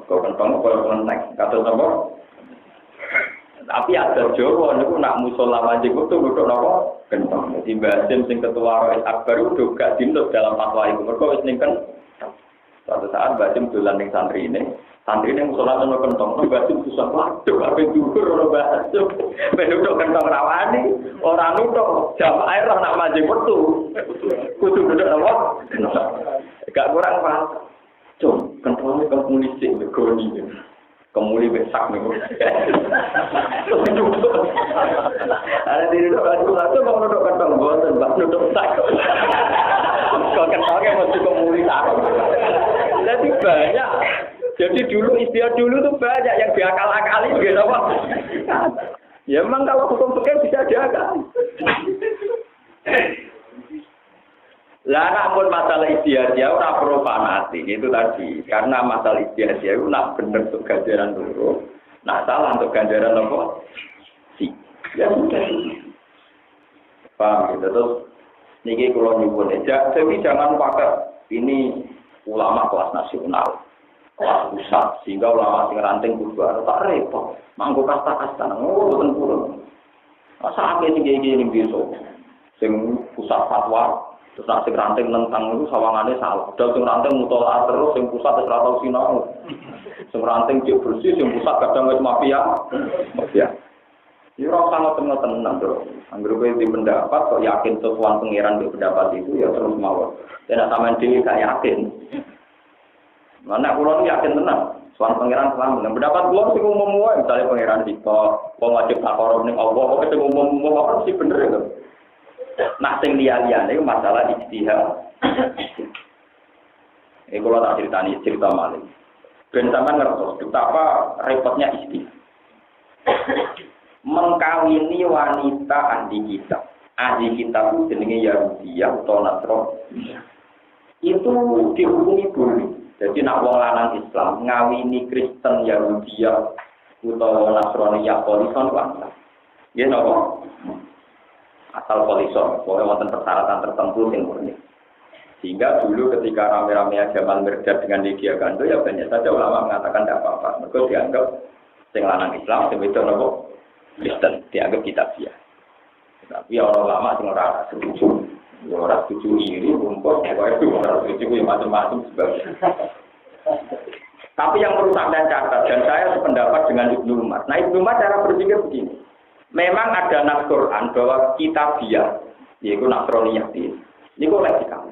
A: Kalau kentong kalau kenteng kata apa? Tapi ada Jawa niku nak musala wajib itu kudu napa kentong. Jadi Basim sing ketua Rais Akbar itu gak dinut dalam fatwa itu. Mergo wis ning kan suatu saat Basim dolan ning santri ini musala nang kentong. Basim susah waduh ape dhuwur ora Basim. Ben utuk kentong rawani, ora nutuk jamaah air nak wajib metu. Kudu duduk napa? Gak kurang paham. Cung, kentongnya komunis sing negoni. Kemuli besak nih. Ada di duduk langsung mau duduk kentang bosan, bak duduk sak. Kalau kentangnya masih kemuli tak. Jadi banyak. Jadi dulu istilah dulu tuh banyak yang diakal-akali gitu apa? Ya memang kalau hukum fikih bisa diakal. Lah namun masalah istiadah ora perlu fanatik itu tadi. Karena masalah istiadah itu nak bener untuk ganjaran dulu. Nah salah untuk ganjaran apa? Si. Ya sudah. Paham gitu. Terus niki kula nyuwun aja, tapi jangan pakai ini ulama kelas nasional. Kelas pusat sehingga ulama sing ranting kudu tak repot. Manggo kasta-kasta ngoten purun. Masa akeh sing iki besok. Sing pusat fatwa terus nak sing ranting nentang itu sawangane salah. Padahal sing ranting mutolaah terus sing pusat wis ora tau sinau. Sing ranting cek bersih sing pusat kadang wis mafia. Mafia. Ya ora usah ngoten-ngoten tenan, Bro. Anggere kowe di pendapat kok yakin sesuatu pangeran di pendapat itu ya terus mawon. Nek sampean dhewe gak yakin. Mana kula yakin tenan. Soal pangeran selamat. Pendapat kula sing umum wae misale pangeran dito, wong wajib takor ning Allah kok sing umum apa sih bener itu. Nah, sing liya-liyane iku masalah ijtihad. Iki kula tak cerita malih. Ben sampean ngertos betapa repotnya ijtihad. Mengkawini wanita ahli kitab. Ahli kitab itu jenenge Yahudiyah atau Nasrani. Itu dihukumi boleh. Jadi nak wong lanang Islam ngawini Kristen Yahudiyah atau Nasrani ya polison wae. Ya napa? Asal polison, boleh wonten persyaratan tertentu sing murni. Sehingga dulu ketika rame-rame Jamal Mirdad dengan Lydia Gando ya banyak saja ulama mengatakan tidak apa-apa. Mereka dianggap sing lanang Islam, sing wedok napa Kristen, dianggap kitabiah. Tapi orang ulama sing ora setuju. Ya ora setuju iri rumput, pokoke ora setuju macam-macam sebagainya. Tapi yang perlu Anda catat, dan saya sependapat dengan Ibnu Umar. Nah Ibnu Umar cara berpikir begini. Memang ada nas Quran bahwa kitabiah, yaitu Nasroniyah ini oleh kamu.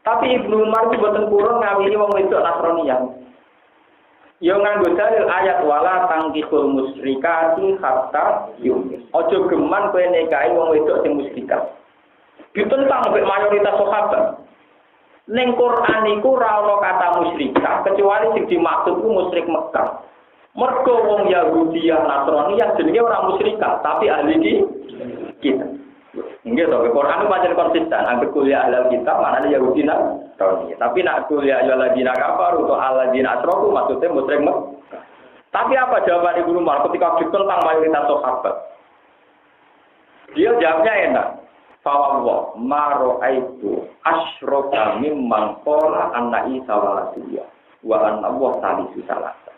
A: Tapi Ibnu Umar itu boten kurang ngawini wong wedok Nasroniyah. Ya nganggo dalil ayat wala tangkihul musyrikati hatta yu'min. Aja geman kowe nikahi wong wedok sing musyrikat. Ditentang oleh mayoritas sahabat. Ning Quran iku ora ana kata musyrikah kecuali sing dimaksud ku musyrik Mekah. Mergo wong Yahudi Nasrani yang jenenge ora musyrikah tapi ahli kita. Nggih to, Quran itu pancen konsisten. Angger kuliah ahli kitab maknane Yahudi Nasrani. Tapi nak kuliah ya ladina kafar atau aladina asroku maksudnya musyrik Mekah. Tapi apa jawaban Ibnu Umar ketika ditentang mayoritas sahabat? Dia jawabnya enak. Fawwah maro'aitu asyraka mimman qala anna Isa waladiyya wa anna Allah salisu salasa.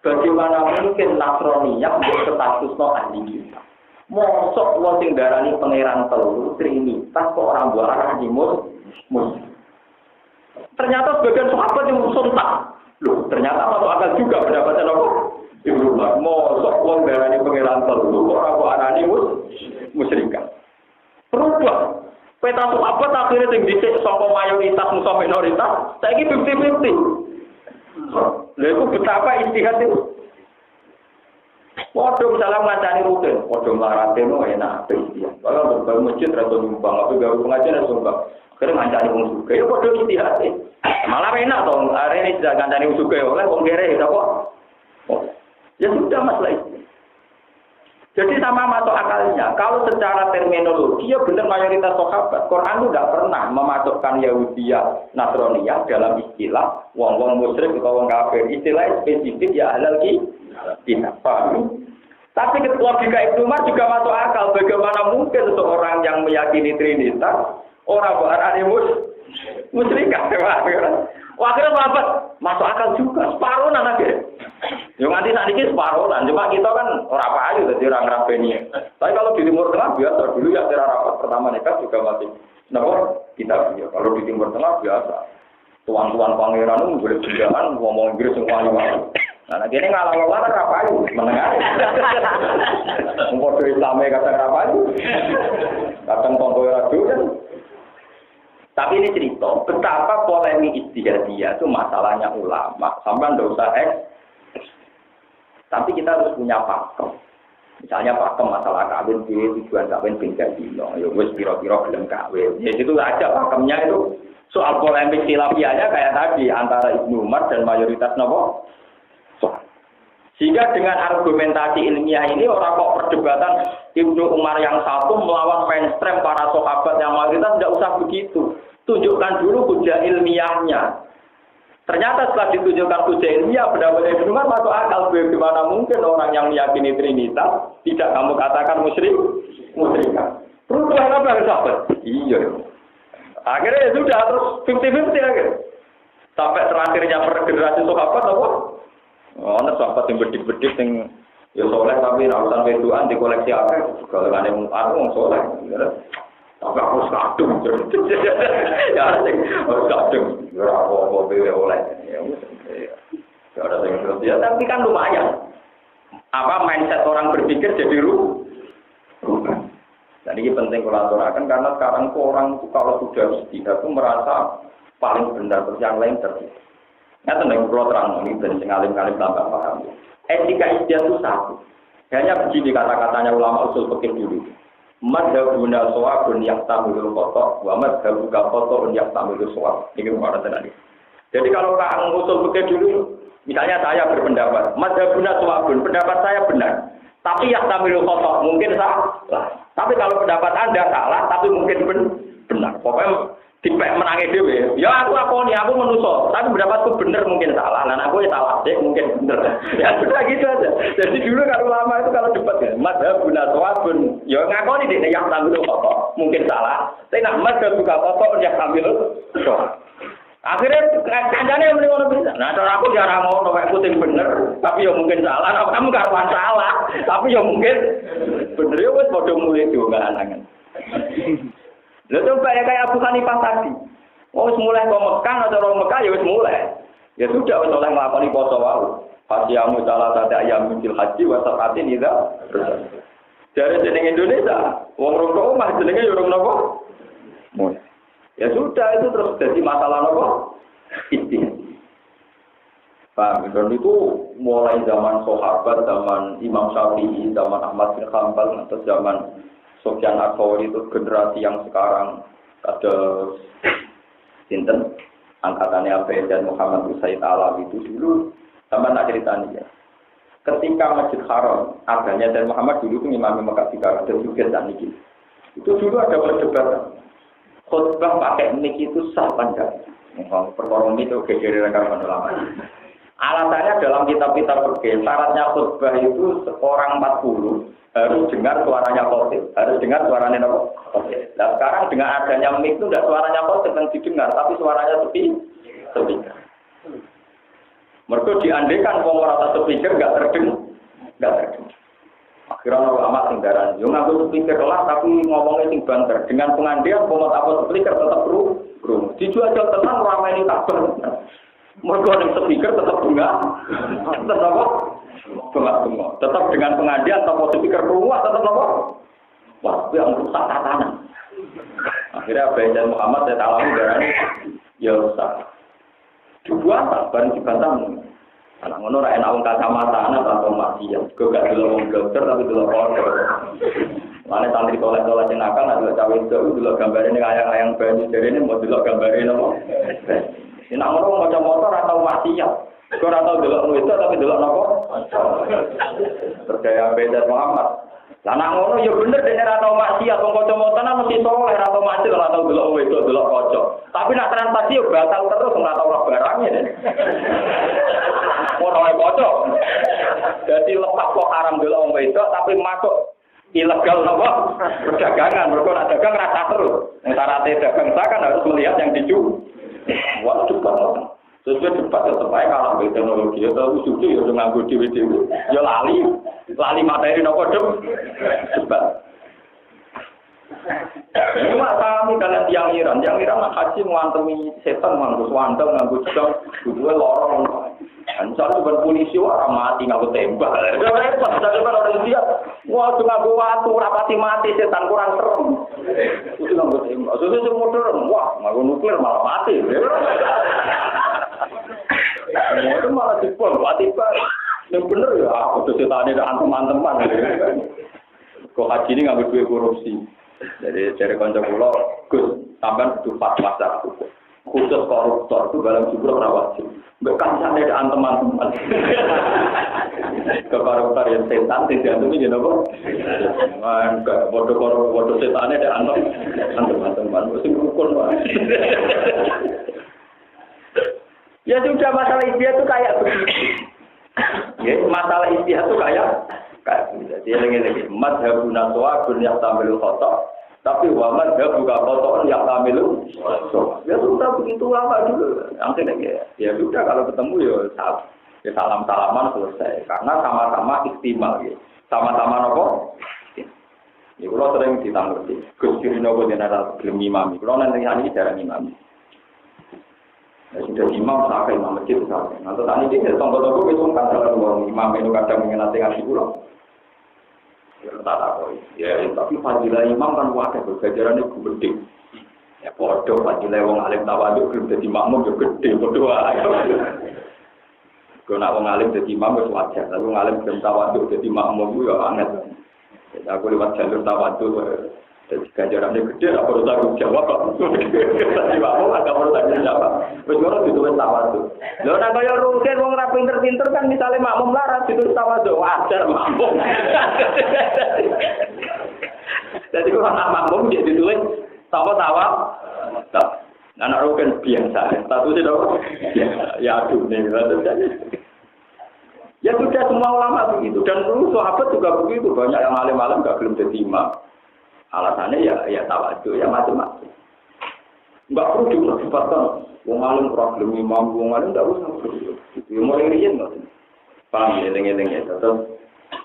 A: Bagaimana mungkin Nasroniyah berstatusno ahli kita? Mosok wong sing darani pangeran telu trinitas kok ora mbok arani mus. Ternyata sebagian sahabat yang sontak. Loh, ternyata masuk akal juga pendapatnya apa? Ibnu Umar. Mosok wong darani pangeran telu kok ora mbok arani musyrikan. Berubah. Peta sahabat akhirnya sing dhisik saka mayoritas musuh minoritas, saiki 50-50. Lha iku betapa istihad itu. Waduh salam ngancani rutin, waduh marate no enak istihad. Kalau berbagai masjid rada nyumbang, tapi gawe pengajian sumbang. Akhirnya ngancani wong sugih, ya padha istihad. Malah enak to, arene tidak ngancani wong sugih oleh wong kere kok. Ya sudah masalah itu. Jadi sama masuk akalnya. Kalau secara terminologi ya benar mayoritas sahabat. Quran itu tidak pernah memasukkan Yahudiyah, Nasroniyah dalam istilah wong-wong musyrik atau wong kafir. Istilah spesifik ya halal kita. Paham? Tapi logika Ibnu Umar juga masuk akal. Bagaimana mungkin seorang yang meyakini Trinitas orang berani musyrikat? Akhirnya sahabat masuk akal juga. Separuh nanti. Yang nanti saat ini separuh lah. Cuma kita kan orang payu, jadi orang Rabeni. Tapi kalau di Timur Tengah biasa dulu ya secara rapat pertama nikah juga masih. Kenapa? Kita biasa. Kalau di Timur Tengah biasa. Tuan-tuan pangeran itu boleh berjalan ngomong Inggris semua wali. Nah, ini ngalah-ngalah kan rapayu, menengah. Mungkin Islamnya kata rapayu. Kadang tonggo radio kan. Tapi ini cerita, betapa polemik ijtihadiyah itu masalahnya ulama. Sampai tidak usah Tapi kita harus punya pakem. Misalnya pakem masalah kawin, tujuan kawin bingkai dino. Ya wis piro-piro gelem kawin. Ya itu aja pakemnya itu. Soal polemik khilafiyahnya kayak tadi antara Ibnu Umar dan mayoritas nopo. Sehingga dengan argumentasi ilmiah ini orang kok perdebatan Ibnu Umar yang satu melawan mainstream para sahabat yang mayoritas tidak usah begitu. Tunjukkan dulu hujah ilmiahnya. Ternyata setelah ditunjukkan hujah ilmiah, pendapat Ibnu Umar masuk akal. Bagaimana mungkin orang yang meyakini Trinitas tidak kamu katakan musyrikan? Terus apa sahabat? Iya. Akhirnya ya sudah terus 50-50 akhirnya. Sampai terakhirnya per generasi sahabat apa? Ana sahabat yang bedik-bedik yang ya soleh tapi rausan wedoan di koleksi apa? Kalau ada aku soleh. Tapi harus kadung. Ya harus kadung. Ya apa-apa bewe oleh. Ya ada yang ya tapi kan lumayan. Apa mindset orang berpikir jadi rubah. Dan ini penting kolaborasi karena sekarang orang itu kalau sudah tidak itu merasa paling benar terus yang lain terus. Nyata nih kalau terang ini dan ngalim-ngalim tambah paham. Etika ijtihad itu satu. Hanya begini kata-katanya ulama usul fikih dulu. Madhabuna shawabun yahtamilul khata' wa madhabuka khata'un yahtamilul shawab. Ini mana tadi. Jadi kalau orang usul fikih dulu, misalnya saya berpendapat, madhabuna shawabun, pendapat saya benar. Tapi yahtamilul khata' mungkin salah. Tapi kalau pendapat Anda salah, tapi mungkin benar. Pokoknya dipek menangi dhewe. Ya aku akoni, aku manusa, tapi pendapatku bener mungkin salah. Lan aku ya salah deh mungkin bener. Ya sudah gitu aja. Jadi dulu kalau lama itu kalau debat ya, madzhabun aswabun. Ya ngakoni dek yang tampil kok mungkin salah. Tapi nak madzhab juga kok yang tampil kok. Akhirnya kancane muni ngono bisa. Nah, cara aku jarang ngono kayak kuting bener, tapi ya mungkin salah. Nah, kamu gak salah, tapi ya mungkin bener ya wis padha mulai juga anangan. Lha coba ya kayak Abu Hanifah tadi. Wis mulai kok Mekah atau orang Mekah ya wis mulai. Ya sudah wis oleh nglakoni poso wae. Fasiyamu salah satu ayam fil haji wa saqatin idza. Dari jeneng Indonesia, wong rokok omah jenenge yo rong napa? Ya sudah itu terus jadi masalah apa? Istihad. Paham? Dan itu mulai zaman sahabat, zaman Imam Syafi'i, zaman Ahmad bin Hanbal, atau zaman Sufyan Ats-Tsauri itu generasi yang sekarang ada sinten angkatannya Abu dan Muhammad Said Alawi itu dulu sama nak ceritanya ya. Ketika Masjid Haram adanya dan Muhammad dulu itu Imam Mekah dan juga dan itu dulu ada perdebatan. Khutbah pakai mic itu sah panjang. Perkara itu gegere rekaman ulama. Alasannya dalam kitab-kitab fikih, syaratnya khutbah itu orang 40 harus dengar suaranya khotib, harus dengar suaranya khotib. Nah sekarang dengan adanya mic itu tidak suaranya khotib yang didengar, tapi suaranya speaker. Mereka diandekan komorata speaker nggak terdengar. Akhirnya ulama singgaran, yo nganggo speaker lah tapi ngomongnya sing banter. Dengan pengandian komot apa speaker tetap bro. Dijual tenang ramai ini kabar. Mergo ning speaker tetap bunga. Tetap apa? Bunga. Tetap dengan pengandian atau speaker rumah tetap apa? Wah, yang rusak tatanan. Akhirnya Abu dan Muhammad saya alami darane ya rusak. Dua apa bareng dibantah. Anak ngono ra enak wong kacamata anak atau maksiat. Kok gak delok wong dokter tapi delok foto. Mane santri tolak-tolak sing nakal nek delok cawe itu delok gambare ning ayang-ayang banyu jarene mau delok gambare napa. Nek ngono maca motor atau maksiat. Kok ora tau delok itu tapi delok napa? Percaya beda Muhammad. Lah nek ngono ya bener dene ora tau maksiat wong kanca motoran mesti soleh ora tau maksiat ora tau delok itu delok kanca. Tapi nek transaksi yo batal terus ora tau ora barangnya. Ora kocok. Jadi lepas kok haram delok wong wedok tapi masuk ilegal napa? Perdagangan. Mergo nek dagang rasa terus. Nek syaratnya dagang kan harus melihat yang dijual. Wah, cepat. Sesuai cepat tetep ae kalah be teknologi atau usul yo nganggo dhewe-dhewe. Ya lali materi napa cepat. Cuma kami kalian tiang Iran nak haji ngantemi setan nganggo swandel nganggo jam duwe lorong. Ancar bukan polisi orang mati nganggo tembak. Repot daripada orang India. Wah, nganggo watu rapati mati setan kurang serem. Itu nganggo tembak. Sudah modern. Wah, nganggo nuklir malah mati. Itu malah dipol tiba. Yang bener ya, aku setane dak teman-teman. Kok haji ini nganggo duwe korupsi. Jadi dari kanca kula Gus sampean kudu fatwa satu. Khusus koruptor itu dalam jumlah rawat. Mbak kancane dak teman-teman. Ke koruptor yang setan tidak itu ya napa? Enggak bodoh setane dak teman-teman. Wis rukun wae. Ya sudah masalah istihad itu kayak begitu. Ya, masalah istihad itu kayak jadi lagi madhabun aswabun yang tamilul khata tapi wa madhab buka khotoan yang tamilul ya sudah begitu lama dulu nanti ya sudah kalau ketemu ya salam-salaman selesai karena sama-sama istimal ya sama-sama nopo ya kalau sering ditanggerti Gus Kiri nopo jenara belum imami kalau nanti hari ini jarang imami ya sudah imam sampai imam masjid sampai nanti tadi dia tonggo-tonggo itu kan kalau imam itu kadang mengenai ngasih pulang ya, tapi fadilah imam kan wadah bergajarannya gede. Ya, bodoh fadilah wong alim tawaduk belum jadi makmum juga gede, bodoh aja. Kalau nak wong alim jadi imam itu wajar, tapi wong alim belum tawaduk jadi makmum itu ya aneh. Aku lewat jalur tawaduk, jadi gajarannya gede, tak perlu tanggung jawab kok. Tadi makmum agak perlu tanggung jawab. Terus ditulis tawaduk. Lho nek kaya rugen wong ora pinter-pinter kan misale makmum larat ditulis tawaduk wajar makmum. Jadi kalau nak makmum dia ditulis tawa. Anak rukun biasa, statusnya apa? Biasa, ya aduh nih. Ya sudah semua ulama begitu dan dulu sahabat juga begitu, banyak yang alim-alim nggak belum jadi imam. Alasannya ya tawadhu ya macam-macam. Enggak perlu diperdebatkan. Wong alim problem imam, wong alim enggak usah. Ya mulai riyen kok. Paham ya eling-eling ya. Terus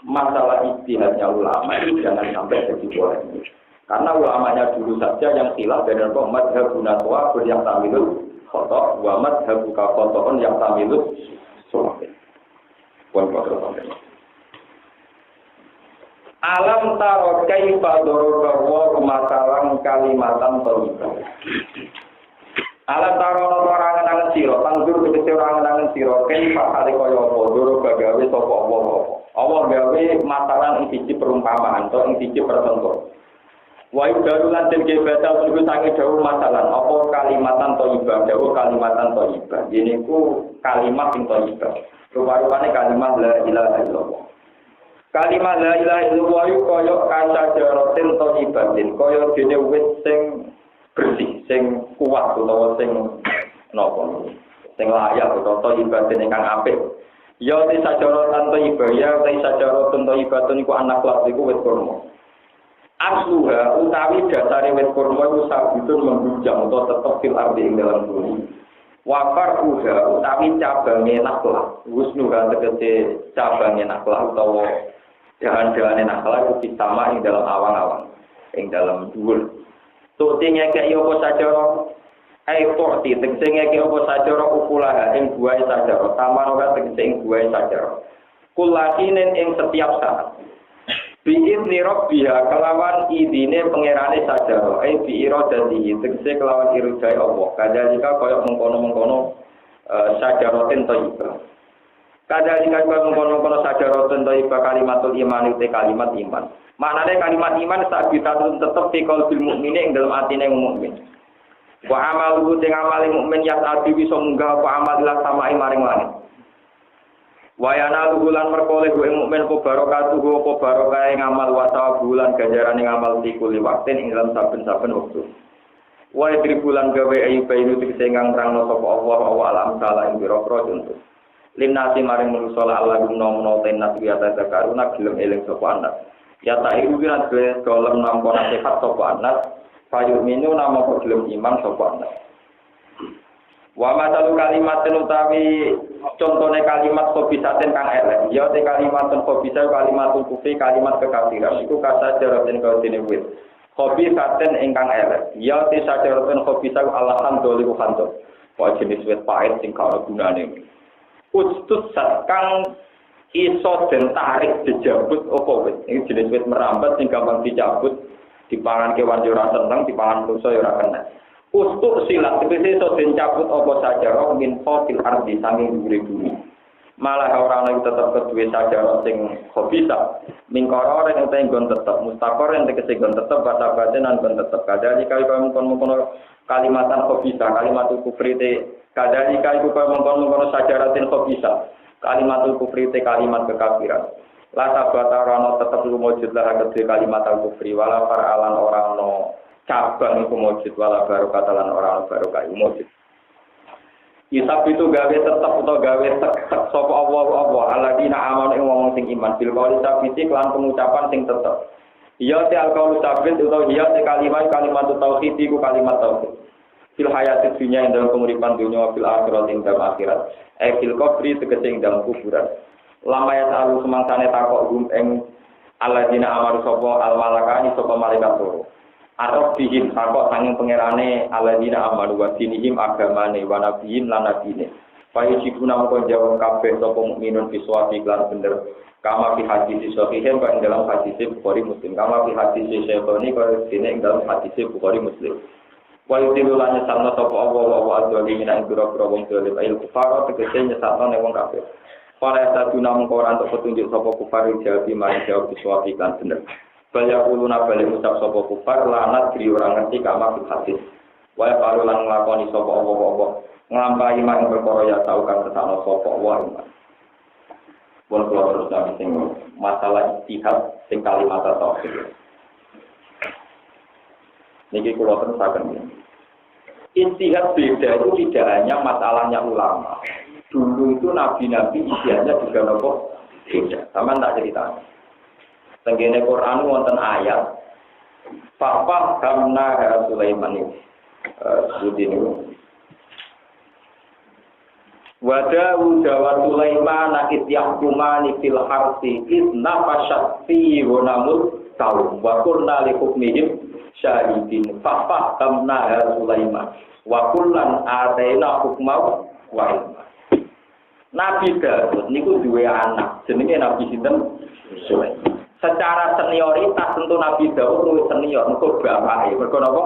A: masalah ijtihadnya ulama itu jangan sampai jadi polemik. Karena ulamanya dulu saja yang khilaf dari mazhab Hunatwa yang tamilul khotok, wa mazhab khotoon yang tamilul shawab. Alam taro kaifa daraba wa masalan kalimatan thayyibah. Alam taro ora ngenangen sira, tandur tegese ora ngenangen sira, kaifa kale kaya apa daraba gawe sapa apa. Allah gawe masalan ing siji perumpamaan to ing siji pertentu. Wa yudarulan den gebata niku sange dawuh masalan apa kalimatan thayyibah, dawuh kalimatan thayyibah. Niku kalimat sing thayyibah. Rupa-rupane kalimat la ilaha illallah. Kalimat la ilaha illallah kaya kaca jarotin thayyibatin, kaya dene wit sing bersih, sing kuat utawa sing napa? Sing layak utawa thayyibatin ingkang apik. Ya te sajaratan thayyibah, ya te sajaratun thayyibatun iku anak kelas iku wit kurma. Asluha utawi dasare wit kurma iku sabitun menghujam utawa tetep fil ardi ing dalam bumi. Wafar uga utawi cabange naklah. Husnuha tegese cabange naklah utawa dahan-dahane naklah iku ditama ing dalam awang-awang, ing dalam dhuwur. Tukti ngekeki apa sajara tukti tegese ngekeki apa sajara ukulaha ing buah sajara, tamanoga tegese ing buah sajara. Kulakinen ing setiap saat. Bi'idni rabbiha kelawan idine pangerane sajara, bi'iradatihi tegese kelawan iradai Allah. Kadalika kaya mengkono-mengkono sajaratin thayyibah. Kadalika kaya mengkono-mengkono sajaratin thayyibah kalimatul iman uti kalimat iman. Maknane kalimat iman sabitatun tetep fi qalbil mukmine ing dalem atine wong mukmin. Wa amalu sing amale mukmin ya ati bisa munggah apa amal lan samae maring langit. Wayana luhulan perkoleh gue mukmin apa barokatuh apa barokah ngamal wa sawabulan ganjaran ngamal tikuli waktin ing dalam saben-saben wektu. Wa bulan gawe ayu bayu tegese ngrangno sapa Allah alam salah ing biro-biro contoh. Linnasi maring manusa Allah gumno tenas biasa zakaruna gelem eling sapa anak. Ya tak iku kira gelem nampa nasihat sapa anak, payu minu nama gelem iman sapa anak. Wa matalu kalimatin utawi contone kalimat khobisaten kang elek ya te kalimatun khobisa kalimatun kufri kalimat kekafiran iku kasajaroten kaudene wit khobisaten ingkang elek ya te sajaroten khobisa alhamdulillah kanto wa jenis wit pahit sing karo gunane ustus kang iso den tarik dijabut apa wit iki jenis wit merambat sing gampang dicabut dipangan kewan yo ora seneng dipangan manusa yo ora kena. Ustuk silat, tegese iso dincabut apa saja roh min fil ardi sanging dhuwure bumi. Malah ora ana tetep kedue saja sing khobisa. Mingkara ora ente nggon tetep, mustaqor ente tegese nggon tetep, bata-bate nan nggon tetep. Kadali kali mengkono kalimatan khobisa, kalimatul kufri te kadali kali mengkono sajaratin khobisa. Kalimatul kufri te kalimat kekafiran. La sabata ora tetep lumujud lah kedue kalimatul kufri wala faralan ora ana cabang iku mujud wala barokah lan ora barokah iku mujud. Isab itu gawe tetep utawa gawe tek sapa Allah alladzina amanu ing wong sing iman bil qauli sabiti lan pengucapan sing tetep. Iya te alqaulu sabit utawa iya te kalimat tauhid iku kalimat tauhid. Fil hayatid dunya ing dalam penguripan dunya fil akhirat ing dalam akhirat. Fil qabri tegese ing dalam kuburan. Lama ya salu semangsane takok ing alladzina amanu sapa al malakani sapa malaikat loro. Arab bihim takok sanging pangerane aladina amanu wa dinihim agamane wa nabiyyin lan nabine. Payu jiguna mongko jawab kabeh sapa mukminun biswati lan bener. Kama fi hadis sahih kan dalam hadis Bukhari Muslim. Kama fi hadis Syaikoni kan dene dalam hadis Bukhari Muslim. Wa yudilulan nyesatno sapa Allah wa azwalimin ing pira-pira wong dolim ail kufar tegese nyesatno ning wong kafir. Para saduna mongko ora entuk petunjuk sapa kufar jawab mari jawab biswati lan bener. Banyak uluna balik ucap sapa kufar lanat diri orang ngerti kama fil hadis. Wae parulan nglakoni sapa apa-apa nglampahi mak perkara ya tau kang kesana sapa wae. Pun kula terus nami sing masalah ijtihad sing kalimat tauhid. Niki kula terusaken. Ijtihad beda itu tidak hanya masalahnya ulama. Dulu itu nabi-nabi ijtihadnya juga nopo beda. Sama tak cerita. Tenggene Quran wonten ayat Papa kamna Sulaiman ini. Sebutin itu. Wadawud wa Sulaiman nakit yahkumani fil harsi idna fasyati wa namut taum wa kurna li hukmihim syahidin Papa kamna Sulaiman wa kullan ataina hukmahu wa ilma. Nabi Daud niku duwe anak jenenge Nabi sinten Sulaiman. Secara senioritas tentu Nabi Daud luwih senior mergo bapake mergo napa?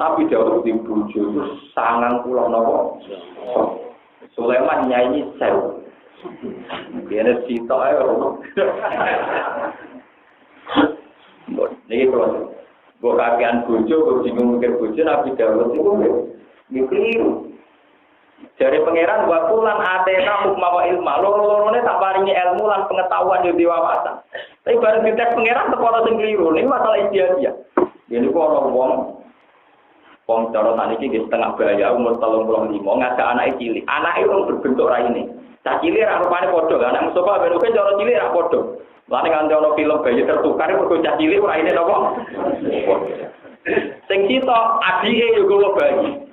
A: Nabi Daud di bojo itu 90 napa? Sulaiman nyanyi sewu. Biar sitok ae. Niki kalau mbok kakean bojo kok bingung mikir bojo Nabi Daud itu mikir dari pangeran waktu lan atena hukma wa ilma loro-lorone tak paringi ilmu lan pengetahuan yo diwawasan. Tapi bareng dites pangeran teko sing kliru. Ini masalah istiadia. Ini kok ana wong cara saniki nggih setengah bahaya umur 35 ngajak anake cilik. Anake wong berbentuk raine. Cah cilik ra rupane padha, anak Mustafa ben oke cara cilik ra padha. Lan nganti ana film bayi tertukar mergo cah cilik raine napa? Sing sitok adike yo gowo bayi.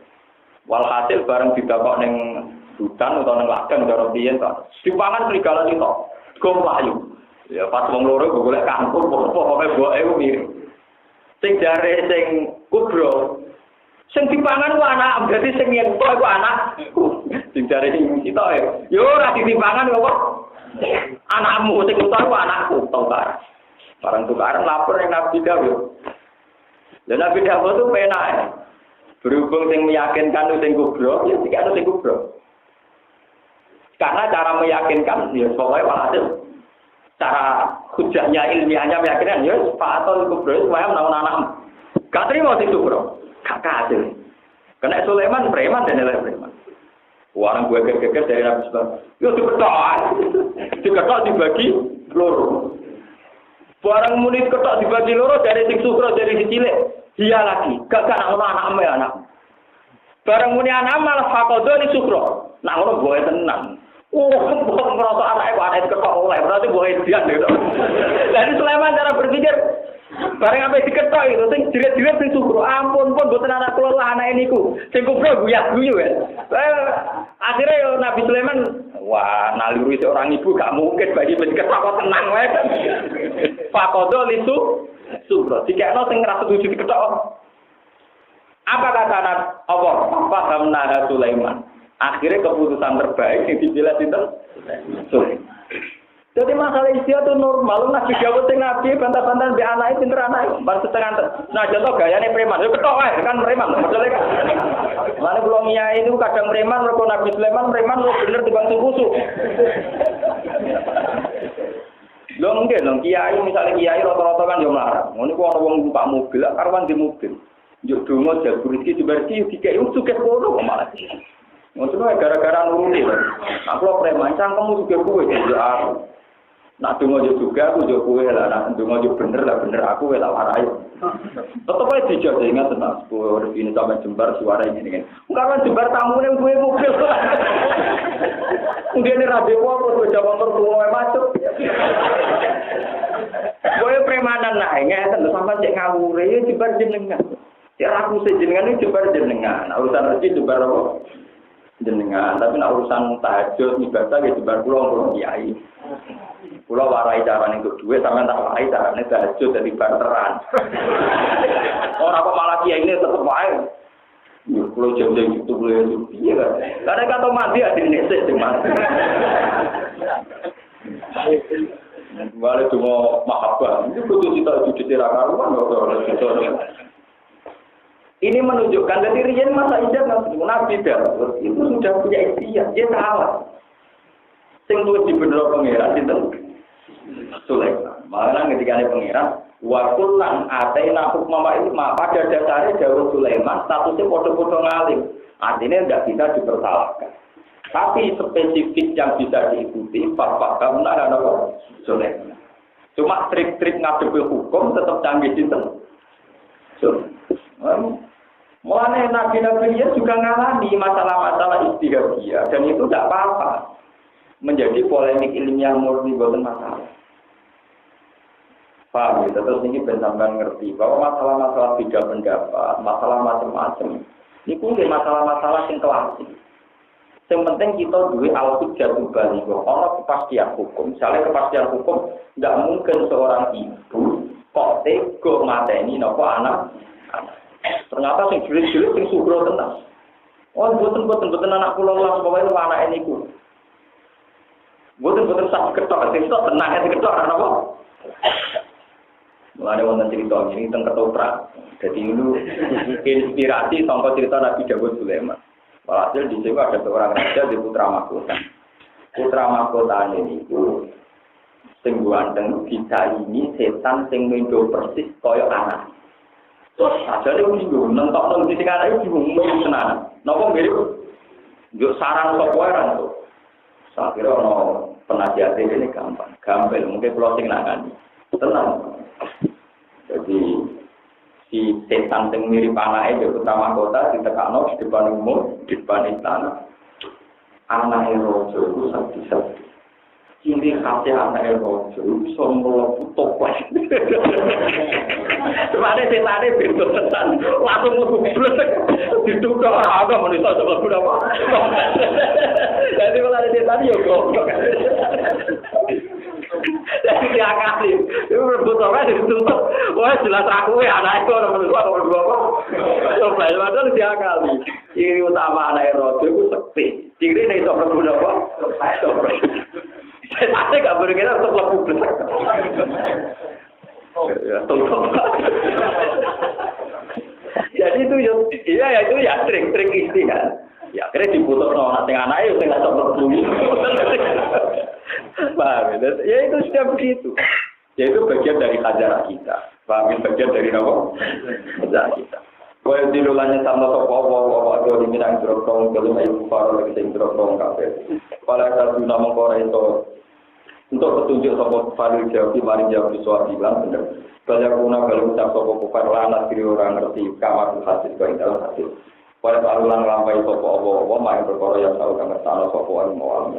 A: Walhasil bareng didakok ning hutan utawa ning ladang cara piye to. Dipangan serigala itu. Gompayu. Ya pas wong loro golek kangkung pokoke boke mirip. Sing jare sing kubro. Sing dipangan ku anak, berarti sing yen ku anakku. Sing jare sing sitok yo ora ditimpangan kok. Anakmu sing utar ku anakku tongkar. Barang tukaran lapor ning Nabi Dawud. Lah Nabi Dawud itu penak. Berhubung sing meyakinkan sing kubro, ya tidak sing kubro. Karena cara meyakinkan, ya pokoknya walhasil cara hujahnya ilmiahnya meyakinkan, ya Pak Aton kubro, supaya menawan anak. Gak terima sing kubro, gak hasil. Kena Sulaiman preman dan nilai preman. Orang gue geger dari Nabi Sulaiman, ya diketok dibagi loro. Barang munit ketok dibagi loro dari sing sukro dari si cilik. Dia lagi, gak anak-anak anak. Barang muni anak malah fakodo ni sukro. Nak ngono boe tenang. Kok ngerasa anake ketok oleh, berarti boe dian gitu. Jadi Sulaiman cara berpikir bareng sampai diketok itu sing jiret-jiret sing sukro. Ampun pun boten anak kula lah anake niku. Sing kubro guyak-guyu ya. Akhirnya yo Nabi Sulaiman wah naluri seorang ibu gak mungkin bagi diketok kok tenang wae. Fakodo li sukro, dikekno sing ora setuju diketok. Apa kata Allah? Paham Nabi Sulaiman. Akhirnya keputusan terbaik yang dipilih itu Sulaiman. Jadi masalah istiadat itu normal. Nabi Dawud sing nabi bantah-bantah be anake pinter anake. Bar setengah. Nah contoh gayane preman. Yo ketok wae kan preman. Maksudnya kan. Mane kula ngiyai niku kadang preman mergo Nabi Sulaiman preman lu bener timbang kusuk. Lho mungkin lho kiai misalnya kiai rata-rata kan yo mlarang. Ngono ku ana wong numpak mobil, karwan di mobil. Yo donga jago rezeki diberki dikek sugih kono kok malah. Ngono gara-gara nuruni lho. Aku lho preman cangkemmu sugih kowe yo aku. Nak donga yo juga aku yo kowe lah, nak donga yo bener lah bener aku wae tak warai. Tetep ae dijak ingat tenan kowe rezeki sampe jembar suara ini kan. Karwan jembar tamune kowe mobil. Ndene ra depo kok jawab tertuwa macet. Kowe premanan nah ngeten lho sampean cek ngawure ya jebar jenengan. Ya aku sejenengan iki jebar jenengan. Urusan rezeki jebar apa? Jenengan, tapi nek urusan tahajud ibadah ya jebar kula kiai. Kula warai carane untuk duit sampean tak warai carane tahajud dadi barteran. Ora kok malah kiai ini tetep wae. Ya kula jam-jam itu kula piye kan. Karena kata mati adine sik sing mati. Balik cuma mahabbah. Ini butuh cita-cita karuan ini menunjukkan dari riyen masa ijab Nabi Daud itu sudah punya ikhtiar. Dia salah. Sing luwih dibendera pangeran sinten? Sulaiman. Malah ketika ada pangeran wa kullan ataina hukma wa ilma pada dasarnya Daud Sulaiman statusnya padha-padha ngalim. Artinya tidak bisa dipersalahkan. Tapi spesifik yang bisa diikuti Bapak Kamna dan apa? Sulaiman. Cuma trik-trik ngadepi hukum tetap canggih sinten. Mulanya nabi-nabi dia juga ngalami masalah-masalah istihadiyah dan itu tidak apa-apa. Menjadi polemik ilmiah murni bukan masalah. Paham ya? Terus ini benar-benar ngerti bahwa masalah-masalah beda pendapat, masalah macam-macam. Ini pun masalah-masalah yang klasik. Yang penting kita duwe al-hujjatul baligha, ana kepastian hukum. Misalnya kepastian hukum, tidak mungkin seorang ibu kok tega mateni napa anak. Ternyata sing jelas-jelas sing sugro tenan. Oh, mboten anak kula lah pokoke anake niku. Mboten sak ketok sing tok tenang sing ketok ana apa? Mulane wonten cerita ini teng ketoprak. Jadi itu inspirasi sangka cerita Nabi Dawud Sulaiman. Walhasil di situ ada seorang raja di putra mahkota. Putra mahkota ini itu sing ganteng kita ini setan sing mendo persis kaya anak. Terus aja dia bingung, nonton di sini anak itu bingung tenan. Napa mirip? Yo sarang sokoran tuh. Saya kira ono penasihat ini gampang mungkin kalau sing nangani. Tenang. Jadi si setan yang mirip anaknya di utama kota ditekano di depan umum, di depan istana. Anaknya rojo itu sakti-sakti. Ciri khasnya anaknya rojo itu sombong topeng. Sebenarnya setannya bentuk setan, langsung ngebublek. Diduga orang agak manusia coba berapa. Jadi kalau ada setan ya goblok. Jadi dia kali, itu berbutoknya ditutup. Wah jelas aku ya anak itu orang berdua nomor dua kok. Coba itu dia kali. Ciri utama anak rojo itu sekti. Ciri ini itu berguna kok. Saya nggak berkira untuk lebih besar. Ya tutup. Jadi itu ya itu ya trik istihad. Ya akhirnya diputus nanti anaknya itu nggak sempat bunyi. Paham ya? Ya itu sudah begitu. Ya itu bagian dari ajaran kita. Paham ya? Bagian dari apa? Ajaran kita. Kau dilulanya sama sopo atau diminang jerokong kalau ayu faro lagi sing jerokong kafe. Pada saat nama Korea itu untuk petunjuk sopo faro jauh mari jauh di suatu bilang benar. Banyak guna kalau ucap sopo kufar lanat kiri orang ngerti kamar hasil kau dalam hasil. Pada saat ulang lampai sopo main berkoro yang tahu kamar tanah sopo mau